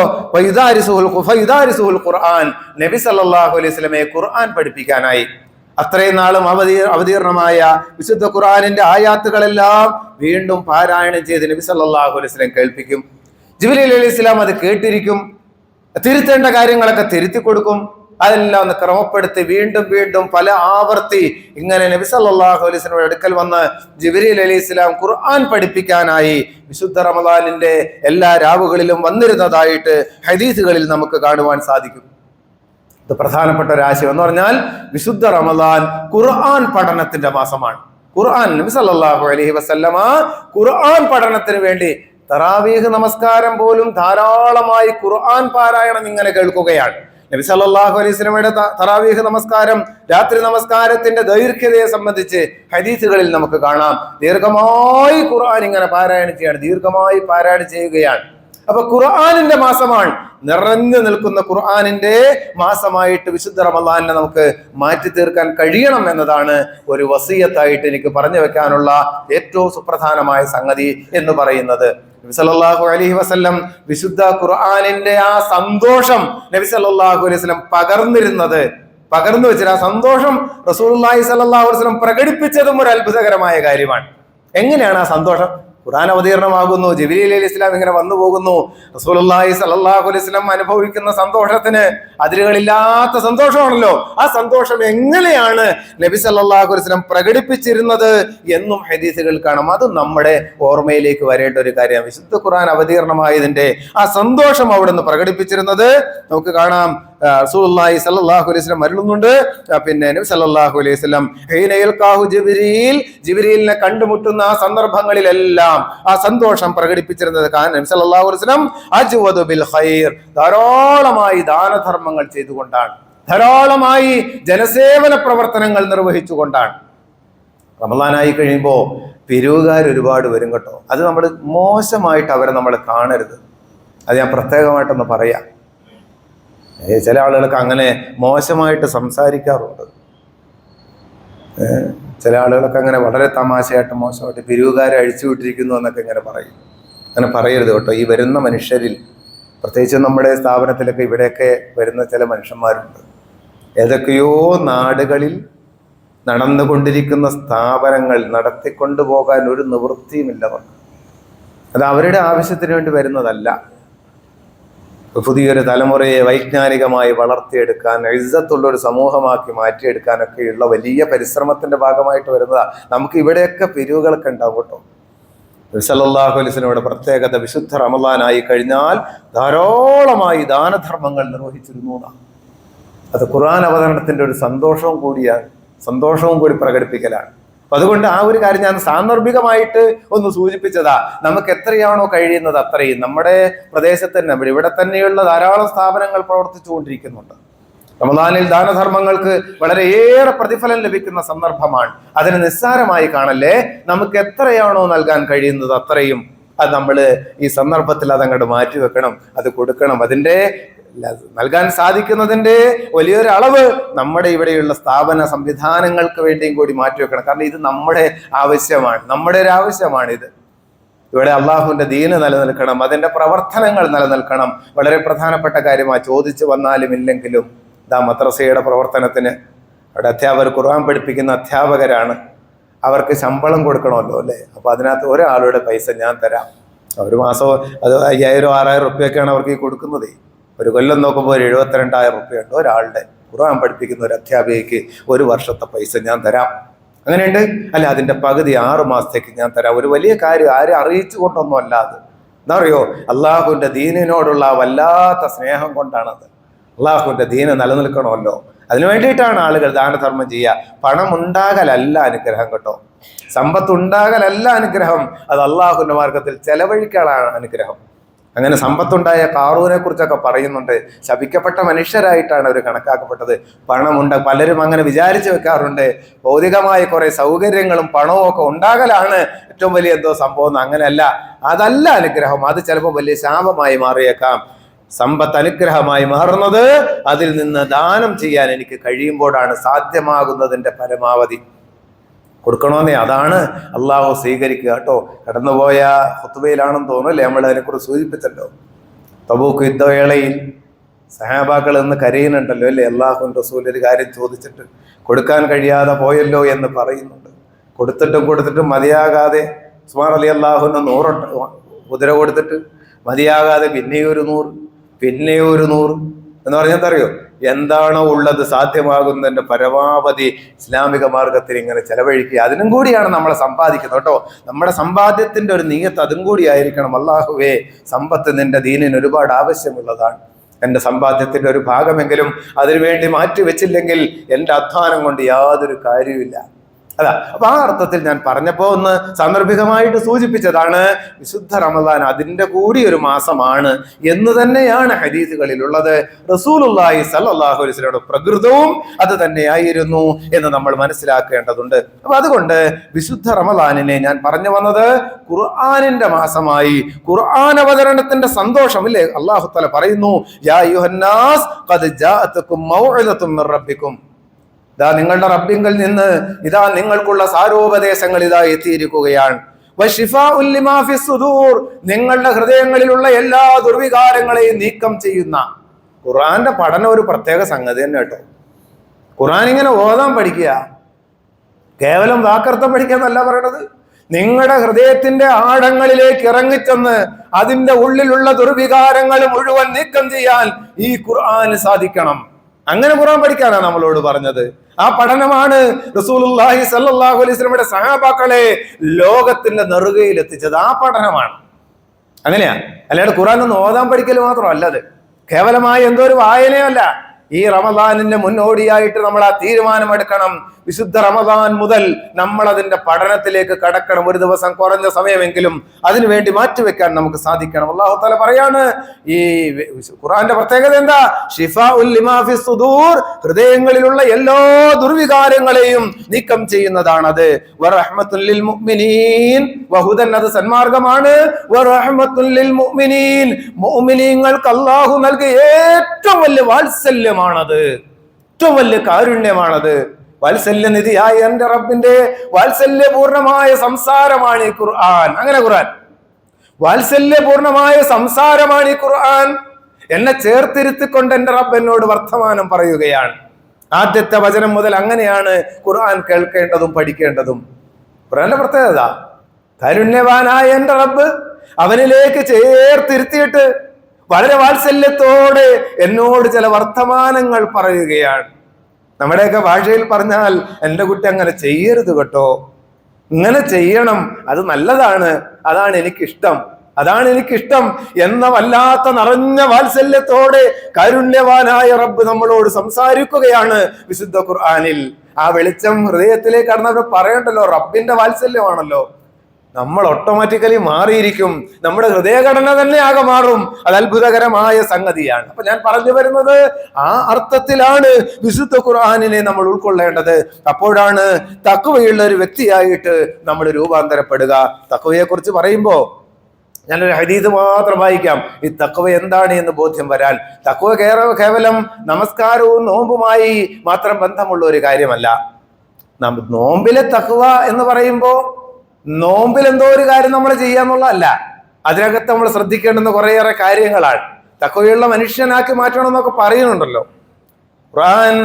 ഖുർആൻ, നബി സല്ലല്ലാഹു അലൈഹി വസല്ലമയെ ഖുർആൻ പഠിപ്പിക്കാനായി. അത്രയും നാളും അവതീർണമായ വിശുദ്ധ ഖുർആനിന്റെ ആയാത്തുകളെല്ലാം വീണ്ടും പാരായണം ചെയ്ത് നബി സല്ലല്ലാഹു അലൈഹി വസല്ലം കേൾപ്പിക്കും. ജിബ്രീൽ അലൈഹിസ്സലാം അത് കേട്ടിരിക്കും, തിരുത്തേണ്ട കാര്യങ്ങളൊക്കെ തിരുത്തി കൊടുക്കും. അതെല്ലാം ഒന്ന് ക്രമപ്പെടുത്തി വീണ്ടും വീണ്ടും പല ആവർത്തി ഇങ്ങനെ നബി സല്ലല്ലാഹു അലൈഹി വസല്ലമയുടെ അടുക്കൽ വന്ന് ജിബ്രീൽ അലൈഹിസ്സലാം ഖുർആൻ പഠിപ്പിക്കാനായി വിശുദ്ധ റമദാനിന്റെ എല്ലാ രാവുകളിലും വന്നിരുന്നതായിട്ട് ഹദീസുകളിൽ നമുക്ക് കാണുവാൻ സാധിക്കും. ഇത് പ്രധാനപ്പെട്ട ഒരു ആശയം എന്ന് പറഞ്ഞാൽ വിശുദ്ധ റമദാൻ ഖുർആൻ പഠനത്തിന്റെ മാസമാണ്. ഖുർആൻ നബി സല്ലല്ലാഹു അലൈഹി വസല്ലമ ഖുർആൻ പഠനത്തിന് വേണ്ടി തറാവീഹ് നമസ്കാരം പോലും ധാരാളമായി ഖുർആൻ പാരായണം ഇങ്ങനെ കേൾക്കുകയാണ്. നബി സല്ലല്ലാഹു അലൈഹി വസല്ലമയുടെ തറാവീഹ് നമസ്കാരം, രാത്രി നമസ്കാരത്തിന്റെ ദൈർഘ്യതയെ സംബന്ധിച്ച് ഹദീസുകളിൽ നമുക്ക് കാണാം. ദീർഘമായി ഖുർആൻ ഇങ്ങനെ പാരായണം ചെയ്യാണ്, ദീർഘമായി പാരായണം ചെയ്യുകയാണ്. അപ്പൊ ഖുർആനിന്റെ മാസമാണ്, നിറഞ്ഞു നിൽക്കുന്ന ഖുർആനിന്റെ മാസമായിട്ട് വിശുദ്ധ റമദാനിനെ നമുക്ക് മാറ്റി തീർക്കാൻ കഴിയണം എന്നതാണ് ഒരു വസിയത്തായിട്ട് എനിക്ക് പറഞ്ഞു വെക്കാനുള്ള ഏറ്റവും സുപ്രധാനമായ സംഗതി എന്ന് പറയുന്നത്. നബി സല്ലല്ലാഹു അലൈഹി വസല്ലം വിശുദ്ധ ഖുർആനിന്റെ ആ സന്തോഷം നബി സല്ലല്ലാഹു അലൈഹി വസല്ലം പകർന്നു വെച്ചിട്ട് ആ സന്തോഷം റസൂലുള്ളാഹി സ്വല്ലല്ലാഹു അലൈഹി വസല്ലം പ്രകടിപ്പിച്ചതും ഒരു അത്ഭുതകരമായ കാര്യമാണ്. എങ്ങനെയാണ് ആ സന്തോഷം? ഖുർആൻ അവതീർണമാകുന്നു, ജിബ്രീൽ അലൈഹിസ്സലാം ഇങ്ങനെ വന്നു പോകുന്നു. റസൂലുള്ളാഹി സ്വല്ലല്ലാഹു അലൈഹി വസല്ലം അനുഭവിക്കുന്ന സന്തോഷത്തിന് അതിരുകളില്ലാത്ത സന്തോഷമാണല്ലോ. ആ സന്തോഷം എങ്ങനെയാണ് നബി സല്ലല്ലാഹു അലൈഹി വസല്ലം പ്രകടിപ്പിച്ചിരുന്നത് എന്നും ഹദീസുകൾ കാണാം. അത് നമ്മുടെ ഓർമ്മയിലേക്ക് വരേണ്ട ഒരു കാര്യമാണ്. വിശുദ്ധ ഖുർആൻ അവതീർണമായതിന്റെ ആ സന്തോഷം അവിടുന്ന് പ്രകടിപ്പിച്ചിരുന്നത് നമുക്ക് കാണാം. റസൂലുള്ളാഹി സ്വല്ലല്ലാഹു അലൈഹി വസല്ലം മരുളുന്നുണ്ട്. പിന്നെ നബി സല്ലല്ലാഹു അലൈഹി വസല്ലം ജിബ്രീലിനെ കണ്ടുമുട്ടുന്ന ആ സന്ദർഭങ്ങളിലെല്ലാം ആ സന്തോഷം പ്രകടിപ്പിച്ചിരുന്നത് നബി സല്ലല്ലാഹു അലൈഹി വസല്ലം അജ്വദു ബിൽ ഖൈർ, ധാരാളമായി ദാനധർമ്മങ്ങൾ ചെയ്തുകൊണ്ടാണ്, ധാരാളമായി ജനസേവന പ്രവർത്തനങ്ങൾ നിർവഹിച്ചുകൊണ്ടാണ്. റമദാനായി കഴിയുമ്പോൾ പിരിവുകാർ ഒരുപാട് വരും കേട്ടോ. അത് നമ്മൾ മോശമായിട്ട് അവരെ നമ്മൾ കാണരുത്. അത് ഞാൻ പ്രത്യേകമായിട്ടൊന്ന് പറയാം. ചില ആളുകൾക്ക് അങ്ങനെ മോശമായിട്ട് സംസാരിക്കാറുണ്ട്. ചില ആളുകളൊക്കെ അങ്ങനെ വളരെ തമാശയായിട്ട് മോശമായിട്ട് പിരിവുകാരെ അഴിച്ചുവിട്ടിരിക്കുന്നു എന്നൊക്കെ ഇങ്ങനെ പറയും. അങ്ങനെ പറയരുത് കേട്ടോ. ഈ വരുന്ന മനുഷ്യരിൽ, പ്രത്യേകിച്ച് നമ്മുടെ സ്ഥാപനത്തിലൊക്കെ ഇവിടെയൊക്കെ വരുന്ന ചില മനുഷ്യന്മാരുണ്ട്. ഏതൊക്കെയോ നാടുകളിൽ നടന്നുകൊണ്ടിരിക്കുന്ന സ്ഥാപനങ്ങൾ നടത്തിക്കൊണ്ടുപോകാൻ ഒരു നിവൃത്തിയുമില്ലവർക്ക്. അത് അവരുടെ ആവശ്യത്തിന് വേണ്ടി വരുന്നതല്ല. പുതിയൊരു തലമുറയെ വൈജ്ഞാനികമായി വളർത്തിയെടുക്കാൻ, ഇസ്സത്തുള്ളൊരു സമൂഹമാക്കി മാറ്റിയെടുക്കാനൊക്കെയുള്ള വലിയ പരിശ്രമത്തിന്റെ ഭാഗമായിട്ട് വരുന്നതാണ്. നമുക്ക് ഇവിടെയൊക്കെ പിരിവുകളൊക്കെ ഉണ്ടാവും കേട്ടോ. സല്ലല്ലാഹു അലൈഹി വസല്ലമയുടെ പ്രത്യേകത വിശുദ്ധ റമദാനായി കഴിഞ്ഞാൽ ധാരാളമായി ദാനധർമ്മങ്ങൾ നിർവഹിച്ചിരുന്നു. അത് ഖുർആൻ അവതരണത്തിന്റെ ഒരു സന്തോഷവും കൂടി പ്രകടിപ്പിക്കലാണ്. അപ്പൊ അതുകൊണ്ട് ആ ഒരു കാര്യം ഞാൻ സാന്ദർഭികമായിട്ട് ഒന്ന് സൂചിപ്പിച്ചതാ. നമുക്ക് എത്രയാണോ കഴിയുന്നത് അത്രയും നമ്മുടെ പ്രദേശത്ത് തന്നെ, ഇവിടെ തന്നെയുള്ള ധാരാളം സ്ഥാപനങ്ങൾ പ്രവർത്തിച്ചുകൊണ്ടിരിക്കുന്നുണ്ട്. റമദാനിൽ ദാനധർമ്മങ്ങൾക്ക് വളരെയേറെ പ്രതിഫലം ലഭിക്കുന്ന സന്ദർഭമാണ്. അതിനെ നിസ്സാരമായി കാണല്ലേ. നമുക്ക് എത്രയാണോ നൽകാൻ കഴിയുന്നത് അത്രയും അത് നമ്മൾ ഈ സന്ദർഭത്തിൽ അതങ്ങോട്ട് മാറ്റിവെക്കണം, അത് കൊടുക്കണം. അതിൻ്റെ നൽകാൻ സാധിക്കുന്നതിൻ്റെ വലിയൊരു അളവ് നമ്മുടെ ഇവിടെയുള്ള സ്ഥാപന സംവിധാനങ്ങൾക്ക് വേണ്ടിയും കൂടി മാറ്റിവെക്കണം. കാരണം ഇത് നമ്മുടെ ആവശ്യമാണ്, നമ്മുടെ ഒരു ആവശ്യമാണിത്. ഇവിടെ അള്ളാഹുവിന്റെ ദീന് നിലനിൽക്കണം, അതിന്റെ പ്രവർത്തനങ്ങൾ നിലനിൽക്കണം. വളരെ പ്രധാനപ്പെട്ട കാര്യമാണ്. ചോദിച്ചു വന്നാലും ഇല്ലെങ്കിലും മദ്രസയുടെ പ്രവർത്തനത്തിന് അവിടെ അധ്യാപകർ, ഖുർആൻ പഠിപ്പിക്കുന്ന അധ്യാപകരാണ്, അവർക്ക് ശമ്പളം കൊടുക്കണമല്ലോ അല്ലേ. അപ്പൊ അതിനകത്ത് ഒരാളുടെ പൈസ ഞാൻ തരാം. ഒരു മാസം അത് 5000-6000 റുപ്യൊക്കെയാണ് അവർക്ക് കൊടുക്കുന്നത്. ഒരു കൊല്ലം നോക്കുമ്പോൾ 72,000 റുപ്യുണ്ട് ഒരാളുടെ. ഖുർആൻ പഠിപ്പിക്കുന്ന ഒരു അധ്യാപികയ്ക്ക് ഒരു വർഷത്തെ പൈസ ഞാൻ തരാം. അങ്ങനെയുണ്ട് അല്ല, അതിന്റെ പകുതി 6 മാസത്തേക്ക് ഞാൻ തരാം. ഒരു വലിയ കാര്യം, ആരും അറിയിച്ചു കൊണ്ടൊന്നും അല്ലാതെ. എന്താ അറിയോ, അള്ളാഹുവിന്റെ ദീനിനോടുള്ള വല്ലാത്ത സ്നേഹം കൊണ്ടാണത്. അള്ളാഹുവിന്റെ ദീന് നിലനിൽക്കണമല്ലോ, അതിനു വേണ്ടിയിട്ടാണ് ആളുകൾ ദാനധർമ്മം ചെയ്യുക. പണം ഉണ്ടാകലല്ല അനുഗ്രഹം കേട്ടോ, സമ്പത്തുണ്ടാകലല്ല അനുഗ്രഹം. അത് അള്ളാഹുവിന്റെ മാർഗത്തിൽ ചെലവഴിക്കാനാണ് അനുഗ്രഹം. അങ്ങനെ സമ്പത്തുണ്ടായ കാറൂനെ കുറിച്ചൊക്കെ പറയുന്നുണ്ട്. ശപിക്കപ്പെട്ട മനുഷ്യരായിട്ടാണ് അവർ കണക്കാക്കപ്പെട്ടത്. പണമുണ്ട്, പലരും അങ്ങനെ വിചാരിച്ചു വെക്കാറുണ്ട്. ഭൗതികമായ കുറെ സൗകര്യങ്ങളും പണവും ഒക്കെ ഉണ്ടാകലാണ് ഏറ്റവും വലിയ എന്തോ സംഭവം. അങ്ങനെയല്ല, അതല്ല അനുഗ്രഹം. അത് ചിലപ്പോൾ വലിയ ശാപമായി മാറിയേക്കാം. സമ്പത്ത് അനുഗ്രഹമായി മാറുന്നത് അതിൽ നിന്ന് ദാനം ചെയ്യാൻ എനിക്ക് കഴിയുമ്പോഴാണ് സാധ്യമാകുന്നതിന്റെ പരമാവധി. കൊടുക്കണമെന്നേ, അതാണ് അള്ളാഹു സ്വീകരിക്കുക കേട്ടോ. കടന്നുപോയ ഖുത്ബയിലാണെന്ന് തോന്നുന്നു അല്ലേ, നമ്മൾ അതിനെക്കുറിച്ച് സൂചിപ്പിച്ചല്ലോ. തബൂക്ക് യുദ്ധവേളയിൽ സഹാബാക്കൾ എന്ന് കരയുന്നുണ്ടല്ലോ അല്ലേ, അല്ലാഹുവിൻ്റെ റസൂൽ ഒരു കാര്യം ചോദിച്ചിട്ട് കൊടുക്കാൻ കഴിയാതെ പോയല്ലോ എന്ന് പറയുന്നുണ്ട്. കൊടുത്തിട്ടും മതിയാകാതെ ഉസ്മാൻ റളിയല്ലാഹു അൻഹു 100 കുതിര കൊടുത്തിട്ട് മതിയാകാതെ പിന്നെയും ഒരു 100 എന്ന് പറഞ്ഞാൽ അറിയോ, എന്താണോ ഉള്ളത് സാധ്യമാകുന്നതിന്റെ പരമാവധി ഇസ്ലാമിക മാർഗത്തിൽ ഇങ്ങനെ ചെലവഴിക്കുക. അതിനും കൂടിയാണ് നമ്മളെ സമ്പാദിക്കുന്നത് കേട്ടോ. നമ്മുടെ സമ്പാദ്യത്തിന്റെ ഒരു നീയത്ത് അതും കൂടി ആയിരിക്കണം. അല്ലാഹുവേ, സമ്പത്ത് നിന്റെ ദീനിന് ഒരുപാട് ആവശ്യമുള്ളതാണ്. എൻ്റെ സമ്പാദ്യത്തിന്റെ ഒരു ഭാഗമെങ്കിലും അതിനുവേണ്ടി മാറ്റിവെച്ചില്ലെങ്കിൽ എൻ്റെ അധ്വാനം കൊണ്ട് യാതൊരു കാര്യവുമില്ല. അതാ, അപ്പൊ ആ അർത്ഥത്തിൽ ഞാൻ പറഞ്ഞപ്പോ ഒന്ന് സാന്ദർഭികമായിട്ട് സൂചിപ്പിച്ചതാണ്. വിശുദ്ധ റമദാൻ അതിൻ്റെ കൂടി ഒരു മാസമാണ് എന്ന് തന്നെയാണ് ഹദീസുകളിലുള്ളത്. റസൂലുള്ളാഹി സ്വല്ലല്ലാഹു അലൈഹി വസല്ലമയുടെ പ്രകൃതവും അത് തന്നെയായിരുന്നു എന്ന് നമ്മൾ മനസ്സിലാക്കേണ്ടതുണ്ട്. അപ്പൊ അതുകൊണ്ട് വിശുദ്ധ റമദാനിനെ ഞാൻ പറഞ്ഞു വന്നത് ഖുർആനിന്റെ മാസമായി, ഖുർആൻ അവതരണത്തിന്റെ സന്തോഷം ഇല്ലേ. അല്ലാഹു തആല പറയുന്നു, യാ അയ്യുഹന്നാസ് ഖദ് ജാഅതകും മൗഇദത്തും മിർ റബ്ബിക്കും, ഇതാ നിങ്ങളുടെ റബ്ബിങ്കിൽ നിന്ന് ഇതാ നിങ്ങൾക്കുള്ള സാരോപദേശങ്ങൾ ഇതാ എത്തിയിരിക്കുകയാണ്. വശിഫാഉൽ ലിമാ ഫിസ് സുദൂർ, നിങ്ങളുടെ ഹൃദയങ്ങളിലുള്ള എല്ലാ ദുർവികാരങ്ങളെയും നീക്കം ചെയ്യുന്ന ഖുർആന്റെ പഠനം ഒരു പ്രത്യേക സംഗതി തന്നെ കേട്ടോ. ഖുർആൻ ഇങ്ങനെ ഓതാൻ പഠിക്കുക, കേവലം വാക്കർത്ഥം പഠിക്കുക എന്നല്ല പറയണത്. നിങ്ങളുടെ ഹൃദയത്തിന്റെ ആഴങ്ങളിലേക്ക് ഇറങ്ങിച്ചെന്ന് അതിന്റെ ഉള്ളിലുള്ള ദുർവികാരങ്ങൾ മുഴുവൻ നീക്കം ചെയ്യാൻ ഈ ഖുർആന് സാധിക്കണം. അങ്ങനെ ഖുർആൻ പഠിക്കാനാണ് നമ്മളോട് പറഞ്ഞത്. ആ പഠനമാണ് റസൂലുള്ളാഹി സ്വല്ലല്ലാഹു അലൈഹി വസല്ലമയുടെ സഹാബാക്കളെ ലോകത്തിന്റെ നെറുകയിൽ എത്തിച്ചത്. ആ പഠനമാണ്. അങ്ങനെയാ, അല്ലാണ്ട് ഖുർആൻ ഒന്ന് ഓതാൻ പഠിക്കൽ മാത്രമല്ല, അത് കേവലമായ എന്തോ ഒരു വായനയല്ല. ഈ റമദാനിന്റെ മുന്നോടിയായിട്ട് നമ്മൾ ആ തീരുമാനമെടുക്കണം. വിശുദ്ധ റമദാൻ മുതൽ നമ്മൾ അതിന്റെ പഠനത്തിലേക്ക് കടക്കണം. ഒരു ദിവസം കുറഞ്ഞ സമയമെങ്കിലും അതിനുവേണ്ടി മാറ്റിവെക്കാൻ നമുക്ക് സാധിക്കണം. അല്ലാഹു തആല പറയാണ്, ഈ ഖുർആന്റെ പ്രത്യേകത എന്താ? ശിഫാഉൽ ലിമാ ഫിസ് സുദൂർ, ഹൃദയങ്ങളിലുള്ള എല്ലാ ദുർവികാരങ്ങളെയും നീക്കം ചെയ്യുന്നതാണത്. വറഹ്മത്തുൽ ലിൽ മുഅ്മിനീൻ, വഹുദൻ, അത് സന്മാർഗമാണ്. വറഹ്മത്തുൽ ലിൽ മുഅ്മിനീൻ, മുഅ്മിനീങ്ങൾക്ക് അല്ലാഹു നൽകിയ ഏറ്റവും വലിയ വാത്സല്യമാണത്, ഏറ്റവും വലിയ കാരുണ്യമാണത്. വാത്സല്യനിധിയായ എന്റെ റബ്ബിന്റെ വാത്സല്യപൂർണമായ സംസാരമാണ് ഈ ഖുർആൻ. അങ്ങനെ ഖുർആൻ വാത്സല്യപൂർണമായ സംസാരമാണ് ഈ ഖുർആൻ. എന്നെ ചേർത്തിരുത്തിക്കൊണ്ട് എന്റെ റബ്ബ് എന്നോട് വർത്തമാനം പറയുകയാണ്. ആദ്യത്തെ വചനം മുതൽ അങ്ങനെയാണ് ഖുർആൻ കേൾക്കേണ്ടതും പഠിക്കേണ്ടതും. ഖുർആന്റെ പ്രത്യേകത, കാരുണ്യവാനായ എന്റെ റബ്ബ് അവനിലേക്ക് ചേർത്തിരുത്തിയിട്ട് വളരെ വാത്സല്യത്തോടെ എന്നോട് ചില വർത്തമാനങ്ങൾ പറയുകയാണ്. നമ്മുടെയൊക്കെ ഭാഷയിൽ പറഞ്ഞാൽ, എൻ്റെ കുട്ടി അങ്ങനെ ചെയ്യരുത് കേട്ടോ, ഇങ്ങനെ ചെയ്യണം, അത് നല്ലതാണ്, അതാണ് എനിക്കിഷ്ടം എന്ന വല്ലാത്ത നിറഞ്ഞ വാത്സല്യത്തോടെ കാരുണ്യവാനായ റബ്ബ് നമ്മളോട് സംസാരിക്കുകയാണ് വിശുദ്ധ ഖുർആനിൽ. ആ വെളിച്ചം ഹൃദയത്തിലേക്ക് കടന്നവർ പറയണ്ടല്ലോ, റബ്ബിന്റെ വാത്സല്യമാണല്ലോ. നമ്മൾ ഓട്ടോമാറ്റിക്കലി മാറിയിരിക്കും, നമ്മുടെ ഹൃദയഘടന തന്നെ ആകെ മാറും. അത് അത്ഭുതകരമായ സംഗതിയാണ്. അപ്പൊ ഞാൻ പറഞ്ഞു വരുന്നത് ആ അർത്ഥത്തിലാണ് വിശുദ്ധ ഖുർആനിനെ നമ്മൾ ഉൾക്കൊള്ളേണ്ടത്. അപ്പോഴാണ് തഖ്വയുള്ള ഒരു വ്യക്തിയായിട്ട് നമ്മൾ രൂപാന്തരപ്പെടുക. തഖ്വയെ കുറിച്ച് പറയുമ്പോ ഞാനൊരു ഹദീസ് മാത്രം വായിക്കാം, ഈ തഖ്വ എന്താണ് എന്ന് ബോധ്യം വരാൻ. തഖ്വ കേവലം നമസ്കാരവും നോമ്പുമായി മാത്രം ബന്ധമുള്ള ഒരു കാര്യമല്ല. നോമ്പിലെ തഖ്വ എന്ന് പറയുമ്പോ നോമ്പിൽ എന്തോ ഒരു കാര്യം നമ്മൾ ചെയ്യാന്നുള്ളതല്ല, അതിനകത്ത് നമ്മൾ ശ്രദ്ധിക്കേണ്ടുന്ന കുറേയേറെ കാര്യങ്ങളാണ്. തഖ്വയുള്ള മനുഷ്യനാക്കി മാറ്റണം എന്നൊക്കെ പറയുന്നുണ്ടല്ലോ ഖുർആൻ.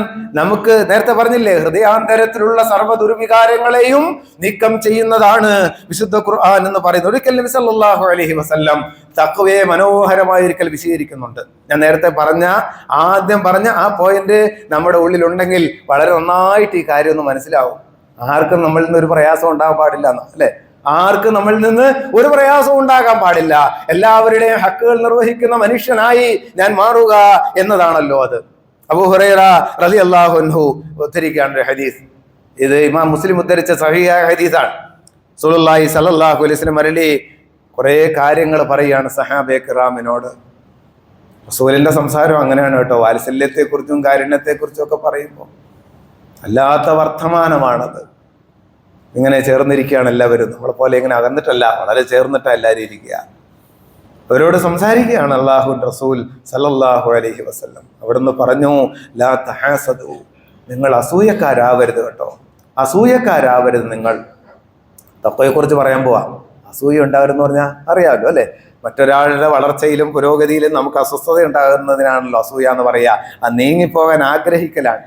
നമുക്ക് നേരത്തെ പറഞ്ഞില്ലേ, ഹൃദയാന്തരത്തിലുള്ള സർവ്വ ദുർവികാരങ്ങളെയും നീക്കം ചെയ്യുന്നതാണ് വിശുദ്ധ ഖുർആൻ എന്ന് പറയുന്നത്. ഒരിക്കൽ നബി സല്ലല്ലാഹു അലൈഹി വസല്ലം തഖ്വയെ മനോഹരമായൊരിക്കൽ വിശദീകരിക്കുന്നുണ്ട്. ഞാൻ നേരത്തെ ആദ്യം പറഞ്ഞ ആ പോയിന്റ് നമ്മുടെ ഉള്ളിലുണ്ടെങ്കിൽ വളരെ നന്നായിട്ട് ഈ കാര്യം ഒന്ന് മനസ്സിലാവും. ആർക്കും നമ്മളിൽ നിന്ന് ഒരു പ്രയാസം ഉണ്ടാകാൻ പാടില്ല അല്ലെ? ആർക്കും നമ്മളിൽ നിന്ന് ഒരു പ്രയാസവും ഉണ്ടാകാൻ പാടില്ല. എല്ലാവരുടെയും ഹക്കുകൾ നിർവഹിക്കുന്ന മനുഷ്യനായി ഞാൻ മാറുക എന്നതാണല്ലോ അത്. അബൂ ഹുറൈറ റളിയല്ലാഹു അൻഹു ഉദ്ധരിക്കുകയാണ് ഒരു ഹദീസ്. ഇത് ഇമാം മുസ്ലിം ഉദ്ധരിച്ച സഹീഹായ ഹദീസാണ്. റസൂലുള്ളാഹി സ്വല്ലല്ലാഹു അലൈഹി വസല്ലം അരളി കുറെ കാര്യങ്ങൾ പറയുകയാണ് സഹാബയെ കിറാമിനോട്. റസൂലിന്റെ സംസാരം അങ്ങനെയാണ് കേട്ടോ. വാത്സല്യത്തെക്കുറിച്ചും കാരുണ്യത്തെക്കുറിച്ചും ഒക്കെ പറയുമ്പോൾ അല്ലാത്ത വർത്തമാനമാണത്. ഇങ്ങനെ ചേർന്നിരിക്കുകയാണ് എല്ലാവരും, നമ്മളെ പോലെ ഇങ്ങനെ അകന്നിട്ടല്ല, വളരെ ചേർന്നിട്ടാണ് എല്ലാവരും ഇരിക്കുക. അവരോട് സംസാരിക്കുകയാണ് അല്ലാഹുവിന്റെ റസൂൽ സല്ലല്ലാഹു അലൈഹി വസല്ലം. അവിടുന്ന് പറഞ്ഞു, ലാ തഹാസദു, നിങ്ങൾ അസൂയക്കാരാവരുത് കേട്ടോ, അസൂയക്കാരാവരുത് നിങ്ങൾ. തഖ്വയെ കുറിച്ച് പറയാൻ പോവാ. അസൂയ ഉണ്ടാവരുതെന്ന് പറഞ്ഞാൽ അറിയാമല്ലോ അല്ലെ? മറ്റൊരാളുടെ വളർച്ചയിലും പുരോഗതിയിലും നമുക്ക് അസ്വസ്ഥത ഉണ്ടാകുന്നതിനാണല്ലോ അസൂയ എന്ന് പറയുക. ആ നീങ്ങിപ്പോകാൻ ആഗ്രഹിക്കലാണ്.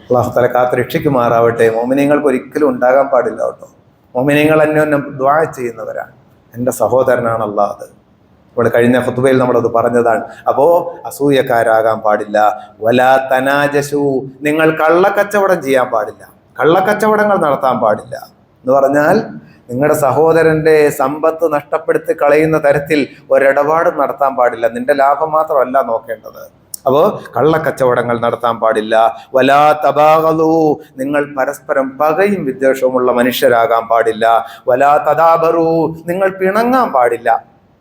അല്ലാഹു തആല കാത്ത് രക്ഷിക്കുമാറാവട്ടെ. മോമിനീങ്ങൾക്ക് ഒരിക്കലും ഉണ്ടാകാൻ പാടില്ല കേട്ടോ. മോമിനീങ്ങൾ അന്യോന്യം ദുആ ചെയ്യുന്നവരാണ്. എൻ്റെ സഹോദരനാണ് അല്ലാഹ്. നമ്മൾ കഴിഞ്ഞ ഖുത്ബയിൽ നമ്മളത് പറഞ്ഞതാണ്. അപ്പോൾ അസൂയക്കാരാകാൻ പാടില്ല. വലാ തനാജസു, നിങ്ങൾ കള്ളക്കച്ചവടം ചെയ്യാൻ പാടില്ല, കള്ളക്കച്ചവടങ്ങൾ നടത്താൻ പാടില്ല. എന്ന് പറഞ്ഞാൽ നിങ്ങളുടെ സഹോദരന്റെ സമ്പത്ത് നഷ്ടപ്പെടുത്തി കളയുന്ന തരത്തിൽ ഒരിടപാടും നടത്താൻ പാടില്ല. നിന്റെ ലാഭം മാത്രമല്ല നോക്കേണ്ടത്. അപ്പോൾ കള്ളക്കച്ചവടങ്ങൾ നടത്താൻ പാടില്ല. വലാ തബാഗലു, നിങ്ങൾ പരസ്പരം പകയും വിദ്വേഷവുമുള്ള മനുഷ്യരാകാൻ പാടില്ല. വലാ തദാബറു, നിങ്ങൾ പിണങ്ങാൻ പാടില്ല.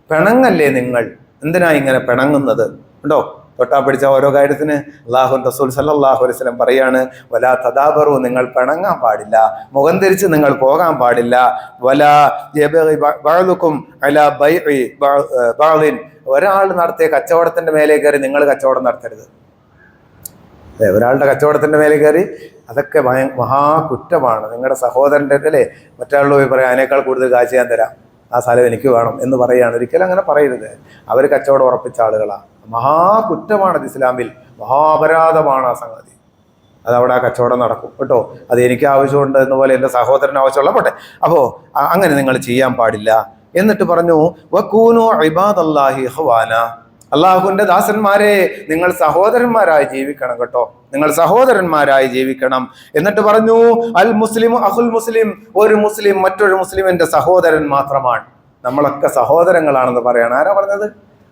പിണങ്ങല്ലേ നിങ്ങൾ? എന്തിനാ ഇങ്ങനെ പിണങ്ങുന്നത്? ഉണ്ടോ? തൊട്ടാ പിടിച്ച ഓരോ കാര്യത്തിന് അല്ലാഹു റസൂൽ സല്ലല്ലാഹു അലൈഹി വസല്ലം പറയാണ്, വലാ തദാബറു, നിങ്ങൾ പിണങ്ങാൻ പാടില്ല, മുഖം തിരിച്ച് നിങ്ങൾ പോകാൻ പാടില്ല. വലാ യബഗി ബഅദുകും അലാ ബൈഇ ബഅദിൻ, ഒരാൾ നടത്തിയ കച്ചവടത്തിന്റെ മേലെ കയറി നിങ്ങൾ കച്ചവടം നടത്തരുത്. ഒരാളുടെ കച്ചവടത്തിന്റെ മേലെ കയറി അതൊക്കെ മഹാകുറ്റമാണ്. നിങ്ങളുടെ സഹോദരൻ്റെ അല്ലേ മറ്റാളുകൾ പോയി പറയാം, അതിനേക്കാൾ കൂടുതൽ കാശ് ഞാൻ തരാം, ആ സ്ഥലം എനിക്ക് വേണം എന്ന് പറയുകയാണ്. ഒരിക്കലും അങ്ങനെ പറയരുത്. അവർ കച്ചവടം ഉറപ്പിച്ച ആളുകളാണ്. മഹാകുറ്റമാണ് ഇസ്ലാമിൽ, മഹാപരാധമാണ് ആ സംഗതി. അതവിടെ ആ കച്ചവടം നടക്കും കേട്ടോ. അത് എനിക്ക് ആവശ്യമുണ്ട് എന്നപോലെ എൻ്റെ സഹോദരന് ആവശ്യമുള്ള പോട്ടെ. അപ്പോൾ അങ്ങനെ നിങ്ങൾ ചെയ്യാൻ പാടില്ല. എന്നിട്ട് പറഞ്ഞു വകൂനു ഇബാദല്ലാഹി ഇഖ്വാന, അള്ളാഹുവിന്റെ ദാസന്മാരെ നിങ്ങൾ സഹോദരന്മാരായി ജീവിക്കണം കേട്ടോ, നിങ്ങൾ സഹോദരന്മാരായി ജീവിക്കണം. എന്നിട്ട് പറഞ്ഞു അൽ മുസ്ലിമു അഖുൽ മുസ്ലിം, ഒരു മുസ്ലിം മറ്റൊരു മുസ്ലിമിന്റെ സഹോദരൻ മാത്രമാണ്. നമ്മളൊക്കെ സഹോദരങ്ങളാണെന്ന് പറയണം. ആരാ പറഞ്ഞത്?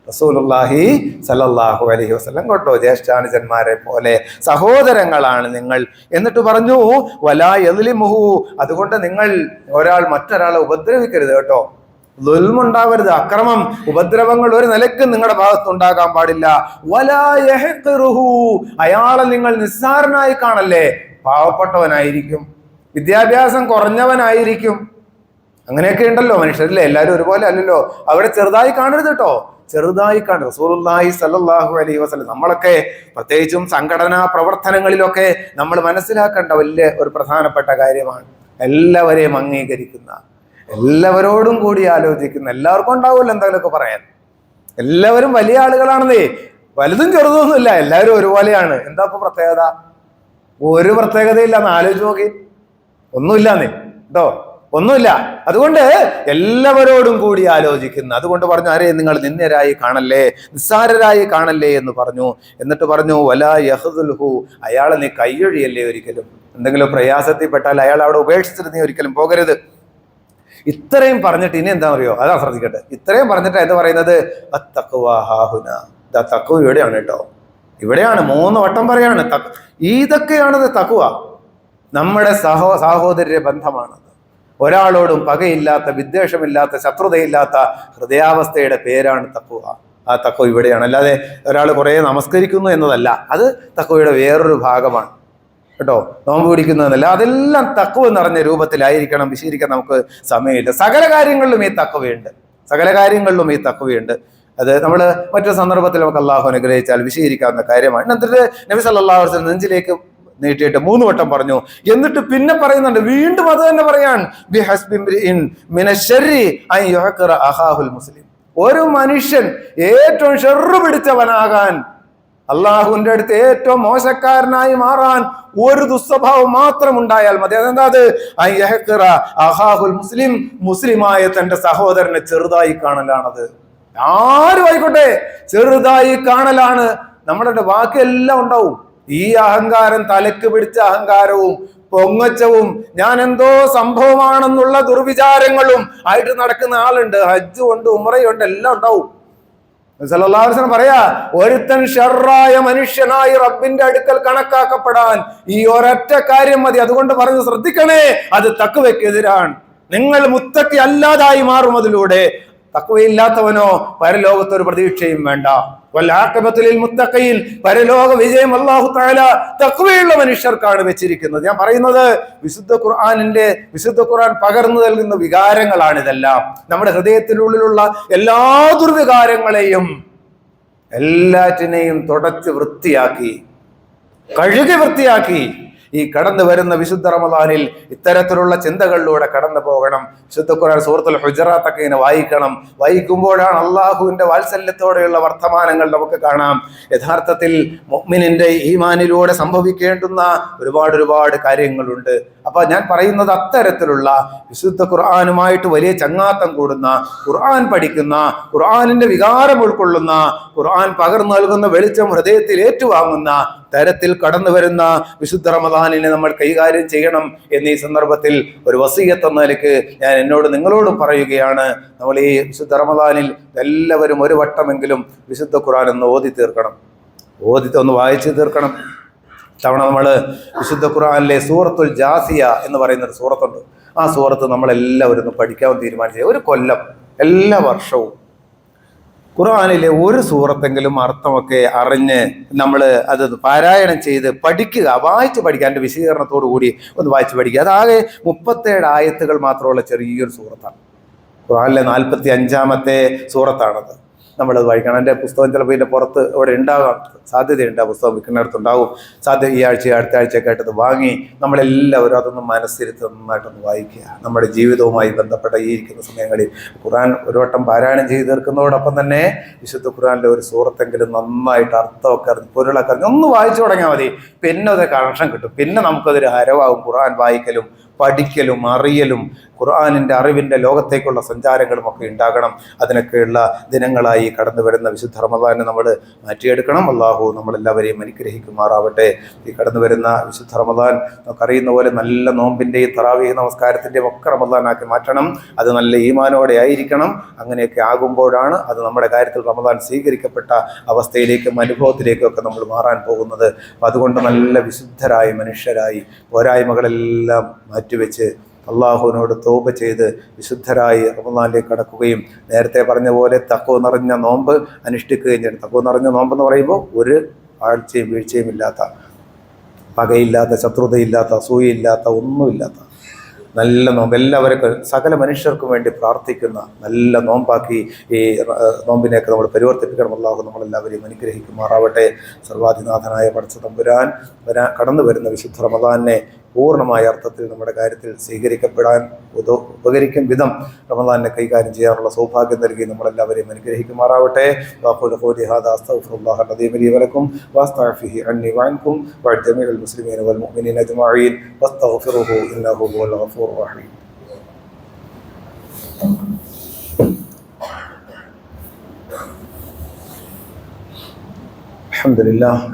റസൂലുള്ളാഹി സല്ലല്ലാഹു അലൈഹി വസല്ലം കേട്ടോ. ജ്യേഷ്ഠാനുജന്മാരെ പോലെ സഹോദരങ്ങളാണ് നിങ്ങൾ. എന്നിട്ട് പറഞ്ഞു വലാ യദ്ലിമുഹു, അതുകൊണ്ട് നിങ്ങൾ ഒരാൾ മറ്റൊരാളെ ഉപദ്രവിക്കരുത് കേട്ടോ. ദുൽമുണ്ടാവരുത്, അക്രമം ഉപദ്രവങ്ങൾ ഒരു നിലയ്ക്കും നിങ്ങളുടെ ഭാഗത്തുണ്ടാകാൻ പാടില്ല. വലാ യഹ്ഖിറുഹു, അയാളെ നിങ്ങൾ നിസ്സാരനായി കാണല്ലേ. പാവപ്പെട്ടവനായിരിക്കും, വിദ്യാഭ്യാസം കുറഞ്ഞവനായിരിക്കും, അങ്ങനെയൊക്കെ ഉണ്ടല്ലോ മനുഷ്യരല്ലേ, എല്ലാവരും ഒരുപോലെ അല്ലല്ലോ. അവിടെ ചെറുതായി കാണരുത് കേട്ടോ, ചെറുതായി കാണരുത്. റസൂലുള്ളാഹി സ്വല്ലല്ലാഹു അലൈഹി വസല്ലം, നമ്മളൊക്കെ പ്രത്യേകിച്ചും സംഘടനാ പ്രവർത്തനങ്ങളിലൊക്കെ നമ്മൾ മനസ്സിലാക്കേണ്ട വലിയ ഒരു പ്രധാനപ്പെട്ട കാര്യമാണ് എല്ലാവരെയും അംഗീകരിക്കുന്ന, എല്ലാവരോടും കൂടി ആലോചിക്കുന്ന. എല്ലാവർക്കും ഉണ്ടാവുമല്ലോ എന്തെങ്കിലുമൊക്കെ പറയാൻ. എല്ലാവരും വലിയ ആളുകളാണെന്നേ, വലുതും ചെറുതൊന്നുമില്ല, എല്ലാവരും ഒരുപോലെയാണ്. എന്താ ഇപ്പൊ പ്രത്യേകത? ഒരു പ്രത്യേകതയില്ലാന്ന് ആലോചിച്ച് നോക്കി, ഒന്നുമില്ലാന്നേ കേട്ടോ, ഒന്നുമില്ല. അതുകൊണ്ട് എല്ലാവരോടും കൂടി ആലോചിക്കുന്ന, അതുകൊണ്ട് പറഞ്ഞു ആരെ നിങ്ങൾ നിന്ദ്യരായി കാണല്ലേ, നിസ്സാരരായി കാണല്ലേ എന്ന് പറഞ്ഞു. എന്നിട്ട് പറഞ്ഞു വലാ യഖ്ദുൽഹു, അയാളെ നീ കൈയൊഴിയല്ലേ ഒരിക്കലും. എന്തെങ്കിലും പ്രയാസത്തിൽപ്പെട്ടാൽ അയാൾ അവിടെ ഉപേക്ഷിച്ചിട്ട് നീ ഒരിക്കലും പോകരുത്. ഇത്രയും പറഞ്ഞിട്ട് ഇനി എന്താ പറയുക, അതാ ശ്രദ്ധിക്കട്ടെ. ഇത്രയും പറഞ്ഞിട്ട് എന്താ പറയുന്നത്? അത്തഖ്വാ ഹാഹുന, തഖ്വ ഇവിടെയാണ് കേട്ടോ, ഇവിടെയാണ്. 3 വട്ടം പറയാണ്. ഇതൊക്കെയാണത് തഖ്വ. നമ്മുടെ സഹോദര്യ ബന്ധമാണത്. ഒരാളോടും പകയില്ലാത്ത, വിദ്വേഷമില്ലാത്ത, ശത്രുതയില്ലാത്ത ഹൃദയാവസ്ഥയുടെ പേരാണ് തഖ്വ. ആ തഖ്വ ഇവിടെയാണ്. അല്ലാതെ ഒരാൾ കുറേ നമസ്കരിക്കുന്നു എന്നതല്ല, അത് തഖ്വയുടെ വേറൊരു ഭാഗമാണ് കേട്ടോ. നോമ്പ് പിടിക്കുന്നതെന്നല്ല, അതെല്ലാം തഖ്വ നിറഞ്ഞ രൂപത്തിലായിരിക്കണം. വിശദീകരിക്കാൻ നമുക്ക് സമയമില്ല. സകല കാര്യങ്ങളിലും ഈ തഖ്വയുണ്ട്, സകല കാര്യങ്ങളിലും ഈ തഖ്വയുണ്ട്. അത് നമ്മൾ മറ്റൊരു സന്ദർഭത്തിൽ നമുക്ക് അള്ളാഹു അനുഗ്രഹിച്ചാൽ വിശദീകരിക്കാവുന്ന കാര്യമാണ്. എന്നിട്ട് നബി സല്ലല്ലാഹു അലൈഹി വസല്ലം നെഞ്ചിലേക്ക് നീട്ടിയിട്ട് 3 വട്ടം പറഞ്ഞു. എന്നിട്ട് പിന്നെ പറയുന്നുണ്ട്, വീണ്ടും അത് തന്നെ പറയാൻ, ഒരു മനുഷ്യൻ ഏറ്റവും ഷർറ് പിടിച്ചവനാകാൻ, അള്ളാഹുവിന്റെ അടുത്ത് ഏറ്റവും മോശക്കാരനായി മാറാൻ ഒരു ദുസ്വഭാവം മാത്രം ഉണ്ടായാൽ മതി. അതെന്താ? അത് മുസ്ലിം, മുസ്ലിമായ തന്റെ സഹോദരനെ ചെറുതായി കാണലാണത്. ആരും ആയിക്കോട്ടെ, ചെറുതായി കാണലാണ്. നമ്മുടെ ബാക്കിയെല്ലാം ഉണ്ടാവും. ഈ അഹങ്കാരം, തലക്ക് പിടിച്ച അഹങ്കാരവും പൊങ്ങച്ചവും, ഞാൻ എന്തോ സംഭവമാണെന്നുള്ള ദുർവിചാരങ്ങളും ആയിട്ട് നടക്കുന്ന ആളുണ്ട്. ഹജ്ജ് ഉണ്ട്, ഉംറയുണ്ട്, എല്ലാം ഉണ്ടാവും. സല്ലല്ലാഹു അലൈഹി വസല്ലം പറയാ, ഒരുത്തൻ ഷർറായ മനുഷ്യനായി റബ്ബിന്റെ അടുക്കൽ കണക്കാക്കപ്പെടാൻ ഈ ഒരൊറ്റ കാര്യം മതി. അതുകൊണ്ട് പറഞ്ഞു ശ്രദ്ധിക്കണേ, അത് തഖ്വയ്ക്കെതിരാണ്. നിങ്ങൾ മുത്തഖി അല്ലാതായി മാറും അതിലൂടെ. തഖ്വയില്ലാത്തവനോ പരലോകത്ത് ഒരു പ്രതീക്ഷയും വേണ്ട. വൽആഖിബത്തുൽ മുത്തഖീൻ, പരലോക വിജയം അല്ലാഹു തആല തഖ്വയുള്ള മനുഷ്യർക്കാണ് വെച്ചിരിക്കുന്നത്. ഞാൻ പറയുന്നത് വിശുദ്ധ ഖുർആൻ പകർന്നു നൽകുന്ന വികാരങ്ങളാണ് ഇതെല്ലാം. നമ്മുടെ ഹൃദയത്തിനുള്ളിലുള്ള എല്ലാ ദുർവികാരങ്ങളെയും എല്ലാറ്റിനെയും തുടച്ച് വൃത്തിയാക്കി, കഴുകി വൃത്തിയാക്കി, ഈ കടന്നു വരുന്ന വിശുദ്ധ റമദാനിൽ ഇത്തരത്തിലുള്ള ചിന്തകളിലൂടെ കടന്നു പോകണം. വിശുദ്ധ ഖുർആൻ സൂറത്തുൽ ഹുജറാത്തൊക്കെ ഇങ്ങനെ വായിക്കണം. വായിക്കുമ്പോഴാണ് അള്ളാഹുവിന്റെ വാത്സല്യത്തോടെയുള്ള വർത്തമാനങ്ങൾ നമുക്ക് കാണാം. യഥാർത്ഥത്തിൽ മുഅ്മിനിന്റെ ഈമാനിലൂടെ സംഭവിക്കേണ്ടുന്ന ഒരുപാട് കാര്യങ്ങളുണ്ട്. അപ്പൊ ഞാൻ പറയുന്നത് അത്തരത്തിലുള്ള വിശുദ്ധ ഖുർആനുമായിട്ട് വലിയ ചങ്ങാത്തം കൂടുന്ന, ഖുർആൻ പഠിക്കുന്ന, ഖുർആനിന്റെ വികാരം ഉൾക്കൊള്ളുന്ന, ഖുർആൻ പകർന്നു നൽകുന്ന വെളിച്ചം ഹൃദയത്തിൽ ഏറ്റുവാങ്ങുന്ന തരത്തിൽ കടന്നു വരുന്ന വിശുദ്ധ റമദാനിനെ നമ്മൾ കൈകാര്യം ചെയ്യണം എന്നീ സന്ദർഭത്തിൽ ഒരു വസിയ്യത്ത് എന്ന നിലയ്ക്ക് ഞാൻ നിങ്ങളോടും പറയുകയാണ്. നമ്മൾ ഈ വിശുദ്ധ റമദാനിൽ എല്ലാവരും ഒരു വട്ടമെങ്കിലും വിശുദ്ധ ഖുർആൻ ഒന്ന് ഒന്ന് വായിച്ചു തീർക്കണം. തവണ നമ്മൾ വിശുദ്ധ ഖുർആനിലെ സൂറത്തുൽ ജാസിയ എന്ന് പറയുന്നൊരു സൂറത്തുണ്ട്. ആ സൂറത്ത് നമ്മളെല്ലാവരും ഒന്ന് പഠിക്കാൻ തീരുമാനിച്ചത്. ഒരു കൊല്ലം എല്ലാ വർഷവും ഖുർആനിലെ ഒരു സൂറത്തെങ്കിലും അർത്ഥമൊക്കെ അറിഞ്ഞ് നമ്മൾ അത് പാരായണം ചെയ്ത് പഠിക്കുക, വായിച്ച് പഠിക്കുക. അതിൻ്റെ വിശദീകരണത്തോടു കൂടി ഒന്ന് വായിച്ച് പഠിക്കുക. അതാകെ 37 ആയത്തുകൾ മാത്രമുള്ള ചെറിയൊരു സൂറത്താണ്. ഖുർആനിലെ 45-ാമത്തെ സൂറത്താണത്. നമ്മളത് വായിക്കണം. എൻ്റെ പുസ്തകം ചിലപ്പോൾ ഇതിൻ്റെ പുറത്ത് ഇവിടെ ഉണ്ടാകാം സാധ്യതയുണ്ട്. ആ പുസ്തകം വിൽക്കുന്നിടത്തുണ്ടാവും. ഈ ആഴ്ച അടുത്ത ആഴ്ചയൊക്കെ ആയിട്ടത് വാങ്ങി നമ്മളെല്ലാവരും അതൊന്ന് മനസ്സിരുത്ത് നന്നായിട്ടൊന്ന് വായിക്കുക. നമ്മുടെ ജീവിതവുമായി ബന്ധപ്പെട്ട ഈ ഇരിക്കുന്ന സമയങ്ങളിൽ ഖുർആൻ ഒരു വട്ടം പാരായണം ചെയ്ത് തീർക്കുന്നതോടൊപ്പം തന്നെ വിശുദ്ധ ഖുർആനിലെ ഒരു സൂറത്തെങ്കിലും നന്നായിട്ട് അർത്ഥമൊക്കെ അറിഞ്ഞ് പൊരുളൊക്കെ അറിഞ്ഞ് ഒന്ന് വായിച്ചു തുടങ്ങിയാൽ മതി. പിന്നെ അത് കണക്ഷൻ കിട്ടും. പിന്നെ നമുക്കതൊരു ഹരവാകും. ഖുർആൻ വായിക്കലും പഠിക്കലും അറിയലും ഖുർആനിൻ്റെ അറിവിൻ്റെ ലോകത്തേക്കുള്ള സഞ്ചാരങ്ങളും ഒക്കെ ഉണ്ടാകണം. അതിനൊക്കെയുള്ള ദിനങ്ങളായി കടന്നു വരുന്ന വിശുദ്ധ റമദാനെ നമ്മൾ മാറ്റിയെടുക്കണം. അള്ളാഹു നമ്മളെല്ലാവരെയും അനുഗ്രഹിക്കുമാറാവട്ടെ. ഈ കടന്നു വരുന്ന വിശുദ്ധ റമദാൻ നമുക്കറിയുന്ന പോലെ നല്ല നോമ്പിൻ്റെയും തറാവീഹ് നമസ്കാരത്തിൻ്റെയും ഒക്കെ റമദാനാക്കി മാറ്റണം. അത് നല്ല ഈമാനോടെ ആയിരിക്കണം. അങ്ങനെയൊക്കെ ആകുമ്പോഴാണ് അത് നമ്മുടെ കാര്യത്തിൽ റമദാൻ സ്വീകരിക്കപ്പെട്ട അവസ്ഥയിലേക്കും അനുഭവത്തിലേക്കും ഒക്കെ നമ്മൾ മാറാൻ പോകുന്നത്. അപ്പം അതുകൊണ്ട് നല്ല വിശുദ്ധരായി മനുഷ്യരായി പോരായ്മകളെല്ലാം മാറ്റിവെച്ച് അള്ളാഹുവിനോട് തൗബ ചെയ്ത് വിശുദ്ധരായി റമദാനിലേക്ക് കടക്കുകയും നേരത്തെ പറഞ്ഞ പോലെ തഖ്വ നിറഞ്ഞ നോമ്പ് അനുഷ്ഠിക്കുകയും ചെയ്യണം. തഖ്വ നിറഞ്ഞ നോമ്പെന്ന് പറയുമ്പോൾ ഒരു ആഴ്ചയും വീഴ്ചയും ഇല്ലാത്ത, പകയില്ലാത്ത, ശത്രുതയില്ലാത്ത, അസൂയയില്ലാത്ത, ഒന്നുമില്ലാത്ത നല്ല നോമ്പ്, എല്ലാവർക്കും സകല മനുഷ്യർക്കും വേണ്ടി പ്രാർത്ഥിക്കുന്ന നല്ല നോമ്പാക്കി ഈ നോമ്പിനെയൊക്കെ നമ്മൾ പരിവർത്തിപ്പിക്കണം. അല്ലാഹു നമ്മളെല്ലാവരെയും അനുഗ്രഹിക്കുമാറാവട്ടെ. സർവാധിനാഥനായ പടച്ച തമ്പുരാൻ കടന്നു വരുന്ന വിശുദ്ധ റമദാനെ പൂർണ്ണമായ അർത്ഥത്തിൽ നമ്മുടെ കാര്യത്തിൽ സ്വീകരിക്കപ്പെടാൻ ഉപകരിക്കും വിധം റമദാനെ കൈകാര്യം ചെയ്യാനുള്ള സൗഭാഗ്യം നൽകി നമ്മളെല്ലാവരെയും അനുഗ്രഹിക്കുമാറാവട്ടെ.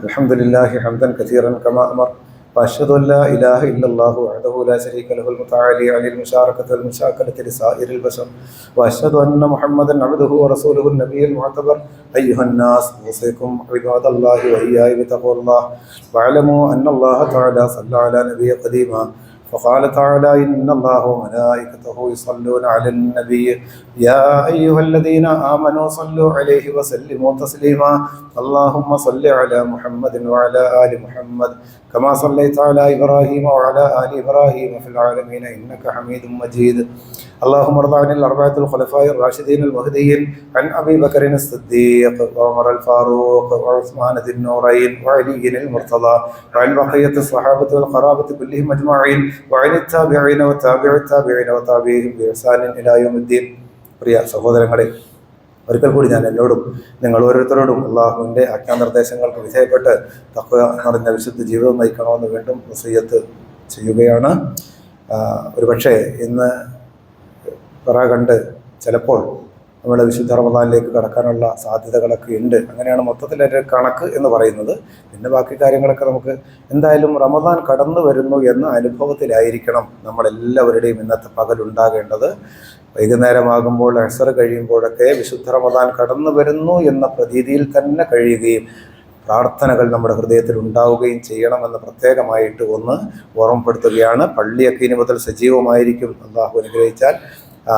അൽഹംദുലില്ലാഹി ഹംദൻ കസീറൻ കമാ അമർ. وأشهد أن لا إله إلا الله وحده لا شريك له المتعالي عن المشاركة والمشاكلة لسائر البشر وأشهد أن محمدا عبده ورسوله النبي المعتبر. أيها الناس أوصيكم عباد الله وإياي بتقوى الله واعلموا أن الله تعالى صلى على نبي قديما فقال تعالى إن الله وملائكته يصلون على النبي يا أيها الذين آمنوا صلوا عليه وسلموا تسليما. اللهم صل على محمد وعلى آل محمد كما صليت على إبراهيم وعلى آل إبراهيم في العالمين إنك حميد مجيد. اللهم ارض عن الأربعة الخلفاء الراشدين المهديين عن أبي بكر الصديق وعمر الفاروق وعثمان ذي النورين وعلي المرتضى وعن بقية الصحابة والقرابة كلهم أجمعين وعن التابعين وتابع التابعين وتابعيهم بإحسان إلى يوم الدين. പ്രിയ സഹോദരങ്ങളെ, ഒരിക്കൽ കൂടി ഞാൻ എന്നോടും നിങ്ങൾ ഓരോരുത്തരോടും അള്ളാഹുവിൻ്റെ ആജ്ഞാനിർദ്ദേശങ്ങൾക്ക് വിധേയപ്പെട്ട് തഖ്വ നിറഞ്ഞ വിശുദ്ധ ജീവിതം നയിക്കണമെന്ന് വീണ്ടും വസിയ്യത്ത് ചെയ്യുകയാണ്. ഒരുപക്ഷെ ഇന്ന് കണ്ട് ചിലപ്പോൾ നമ്മുടെ വിശുദ്ധ റമദാനിലേക്ക് കടക്കാനുള്ള സാധ്യതകളൊക്കെ ഉണ്ട്. അങ്ങനെയാണ് മൊത്തത്തിലൊരു കണക്ക് എന്ന് പറയുന്നത്. പിന്നെ ബാക്കി കാര്യങ്ങളൊക്കെ നമുക്ക് എന്തായാലും റമദാൻ കടന്നു വരുന്നു എന്ന അനുഭവത്തിലായിരിക്കണം നമ്മളെല്ലാവരുടെയും ഇന്നത്തെ പകലുണ്ടാകേണ്ടത്. വൈകുന്നേരമാകുമ്പോൾ അസർ കഴിയുമ്പോഴൊക്കെ വിശുദ്ധ റമദാൻ കടന്നു വരുന്നു എന്ന പ്രതീതിയിൽ തന്നെ കഴിയുകയും പ്രാർത്ഥനകൾ നമ്മുടെ ഹൃദയത്തിൽ ഉണ്ടാവുകയും ചെയ്യണമെന്ന് പ്രത്യേകമായിട്ട് ഒന്ന് ഓർമ്മപ്പെടുത്തുകയാണ്. പള്ളിയൊക്കെ ഇനി മുതൽ സജീവമായിരിക്കും അല്ലാഹു അനുഗ്രഹിച്ചാൽ.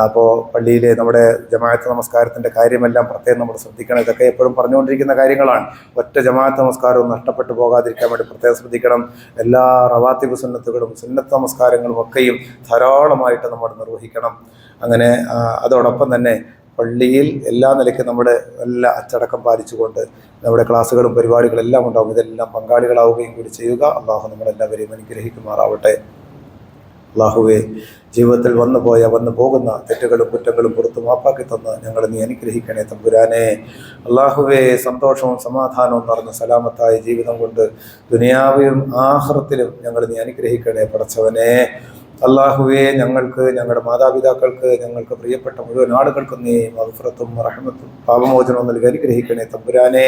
അപ്പോൾ പള്ളിയിലെ നമ്മുടെ ജമാഅത്ത് നമസ്കാരത്തിൻ്റെ കാര്യമെല്ലാം പ്രത്യേകം നമ്മൾ ശ്രദ്ധിക്കണം. ഇതൊക്കെ എപ്പോഴും പറഞ്ഞുകൊണ്ടിരിക്കുന്ന കാര്യങ്ങളാണ്. ഒറ്റ ജമാഅത്ത് നമസ്കാരവും നഷ്ടപ്പെട്ടു പോകാതിരിക്കാൻ വേണ്ടി പ്രത്യേകം ശ്രദ്ധിക്കണം. എല്ലാ റവാത്തിബ് സുന്നത്തുകളും സുന്നത്ത് നമസ്കാരങ്ങളും ഒക്കെയും ധാരാളമായിട്ട് നമ്മൾ നിർവഹിക്കണം. അങ്ങനെ അതോടൊപ്പം തന്നെ പള്ളിയിൽ എല്ലാ നിലയ്ക്കും നമ്മുടെ എല്ലാ അച്ചടക്കം പാലിച്ചുകൊണ്ട് നമ്മുടെ ക്ലാസ്സുകളും പരിപാടികളും എല്ലാം ഉണ്ടാകും. ഇതെല്ലാം പങ്കാളികളാവുകയും കൂടി ചെയ്യുക. അള്ളാഹു നമ്മളെല്ലാവരെയും അനുഗ്രഹിക്കുമാറാവട്ടെ. അള്ളാഹുവേ, ജീവിതത്തിൽ വന്നു പോകുന്ന തെറ്റുകളും കുറ്റങ്ങളും പുറത്തു മാപ്പാക്കി തന്ന് ഞങ്ങൾ നീ അനുഗ്രഹിക്കണേ തമ്പുരാനെ. അള്ളാഹുവേ, സന്തോഷവും സമാധാനവും നിറഞ്ഞ സലാമത്തായ ജീവിതം കൊണ്ട് ദുനിയാവിലും ആഖിറത്തിലും ഞങ്ങൾ നീ അനുഗ്രഹിക്കണേ പടച്ചവനെ. അള്ളാഹുവേ, ഞങ്ങൾക്ക്, ഞങ്ങളുടെ മാതാപിതാക്കൾക്ക്, ഞങ്ങൾക്ക് പ്രിയപ്പെട്ട മുഴുവൻ ആളുകൾക്കും നീ മഗ്ഫിറത്തും റഹ്മത്തും പാപമോചനവും നൽകി അനുഗ്രഹിക്കണേ തമ്പുരാനെ.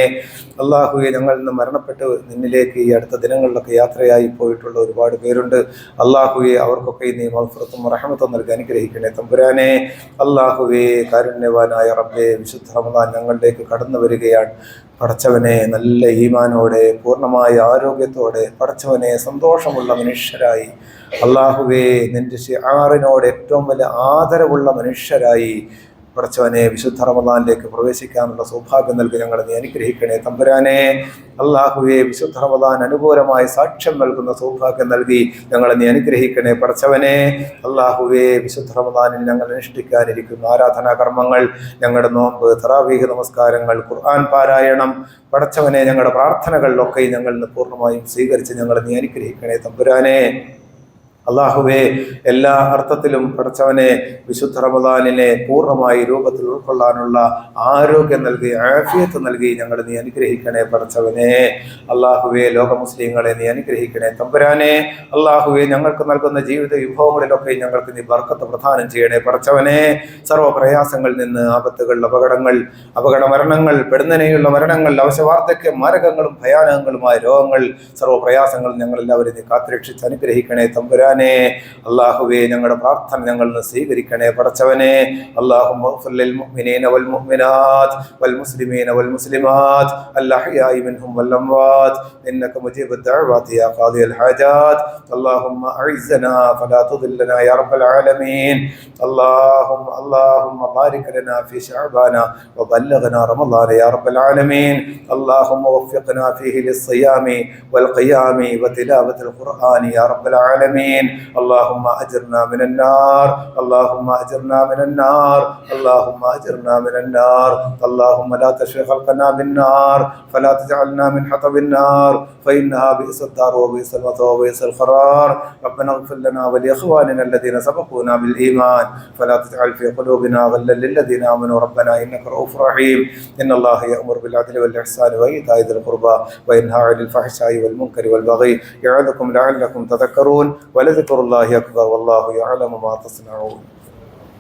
അള്ളാഹുവേ, ഞങ്ങളിൽ നിന്ന് മരണപ്പെട്ട് നിന്നിലേക്ക് ഈ അടുത്ത ദിനങ്ങളിലൊക്കെ യാത്രയായി പോയിട്ടുള്ള ഒരുപാട് പേരുണ്ട്. അള്ളാഹുവേ, അവർക്കൊക്കെ നീ മഗ്ഫിറത്തും റഹ്മത്തും നൽകി അനുഗ്രഹിക്കണേ തമ്പുരാനെ. അള്ളാഹുവേ, കാരുണ്യവാനായ റബ്ബേ, വിശുദ്ധ റമദാൻ ഞങ്ങളിലേക്ക് കടന്നു വരികയാണ്. പടച്ചവനെ, നല്ല ഈമാനോടെ പൂർണ്ണമായ ആരോഗ്യത്തോടെ പടച്ചവനെ സന്തോഷമുള്ള മനുഷ്യരായി, അള്ളാഹുവേ നിന്റെ ശിആറിനോട് ഏറ്റവും വലിയ ആദരവുള്ള മനുഷ്യരായി പടച്ചവനെ വിശുദ്ധ റമദാനിലേക്ക് പ്രവേശിക്കാനുള്ള സൗഭാഗ്യം നൽകി ഞങ്ങൾ നീ അനുഗ്രഹിക്കണേ തമ്പുരാനെ. അള്ളാഹുവേ, വിശുദ്ധ റമദാൻ അനുകൂലമായി സാക്ഷ്യം നൽകുന്ന സൗഭാഗ്യം നൽകി ഞങ്ങൾ നീ അനുഗ്രഹിക്കണേ പടച്ചവനെ. അള്ളാഹുവേ, വിശുദ്ധ റമദാനിൽ ഞങ്ങൾ അനുഷ്ഠിക്കാനിരിക്കുന്ന ആരാധനാ കർമ്മങ്ങൾ, ഞങ്ങളുടെ നോമ്പ്, തറാവീഹ് നമസ്കാരങ്ങൾ, ഖുർആൻ പാരായണം, പടച്ചവനെ ഞങ്ങളുടെ പ്രാർത്ഥനകളിലൊക്കെ ഞങ്ങൾ പൂർണ്ണമായും സ്വീകരിച്ച് ഞങ്ങൾ നീ അനുഗ്രഹിക്കണേ തമ്പുരാനെ. അള്ളാഹുവേ, എല്ലാ അർത്ഥത്തിലും പടച്ചവനെ വിശുദ്ധ റമദാനിനെ പൂർണ്ണമായി രൂപത്തിൽ ഉൾക്കൊള്ളാനുള്ള ആരോഗ്യം നൽകി, ആഫിയത്ത് നൽകി ഞങ്ങൾ നീ അനുഗ്രഹിക്കണേ പടച്ചവനെ. അള്ളാഹുവേ, ലോക മുസ്ലിങ്ങളെ നീ അനുഗ്രഹിക്കണേ തമ്പുരാനെ. അള്ളാഹുവേ, ഞങ്ങൾക്ക് നൽകുന്ന ജീവിത വിഭവങ്ങളിലൊക്കെ ഞങ്ങൾക്ക് നീ ബർക്കത്ത് പ്രദാനം ചെയ്യണേ പടച്ചവനെ. സർവ്വ പ്രയാസങ്ങളിൽ നിന്ന്, ആപത്തുകൾ, അപകട മരണങ്ങൾ, പെടുന്നതിനെയുള്ള മരണങ്ങൾ, അവശവാർദ്ധക്യം, മാരകങ്ങളും ഭയാനകങ്ങളുമായ രോഗങ്ങൾ, സർവ്വ പ്രയാസങ്ങളും ഞങ്ങളെല്ലാവരും നീ കാത്തുരക്ഷിച്ച് അനുഗ്രഹിക്കണേ തമ്പുരാനെ. അല്ലാഹുവേ, ഞങ്ങളുടെ പ്രാർത്ഥന ഞങ്ങൾ സ്വീകരിക്കണേ പടച്ചവനെ. അല്ലാഹുമ്മ ഗ്ഫിർ ലിൽ മുഅ്മിനീന വൽ മുഅ്മിനാത്ത് വൽ മുസ്ലിമീന വൽ മുസ്ലിമാത്ത് അൽ അഹ്യാഇ മിൻഹും വൽ അംവാത്ത് ഇന്നക മുജീബുദ് ദഅവാതി യാ ഖാദിയൽ ഹാജാത്ത്. അല്ലാഹുമ്മ അഇസ്സനാ ഫലാ തുദില്ലനാ യാ റബ്ബൽ ആലമീൻ. അല്ലാഹുമ്മ ബാരിക് ലനാ ഫീ ശഅബാന വബല്ലഗ്നാ റമളാന യാ റബ്ബൽ ആലമീൻ. അല്ലാഹുമ്മ വഫ്ഫിഖ്നാ ഫീഹി ലിസ്സിയാമി വൽ ഖിയാമി വതിലാവത്തിൽ ഖുർആനി യാ റബ്ബൽ ആലമീൻ. اللهم أجرنا من النار، اللهم أجرنا من النار، اللهم أجرنا من النار. اللهم لا تشغل خلقنا بالنار فلا تجعلنا من حطب النار فإنها بئس الدار وبئس المثوى وبئس القرار. ربنا اغفر لنا ولإخواننا الذين سبقونا بالإيمان فلا تجعل في قلوبنا غلا للذين آمنوا ربنا إنك رؤوف رحيم. إن الله يأمر بالعدل والإحسان وإيتاء ذي القربى وينهى عن الفحشاء والمنكر والبغي يعظكم لعلكم تذكرون. ولذكر الله أكبر والله يعلم ما تصنعون.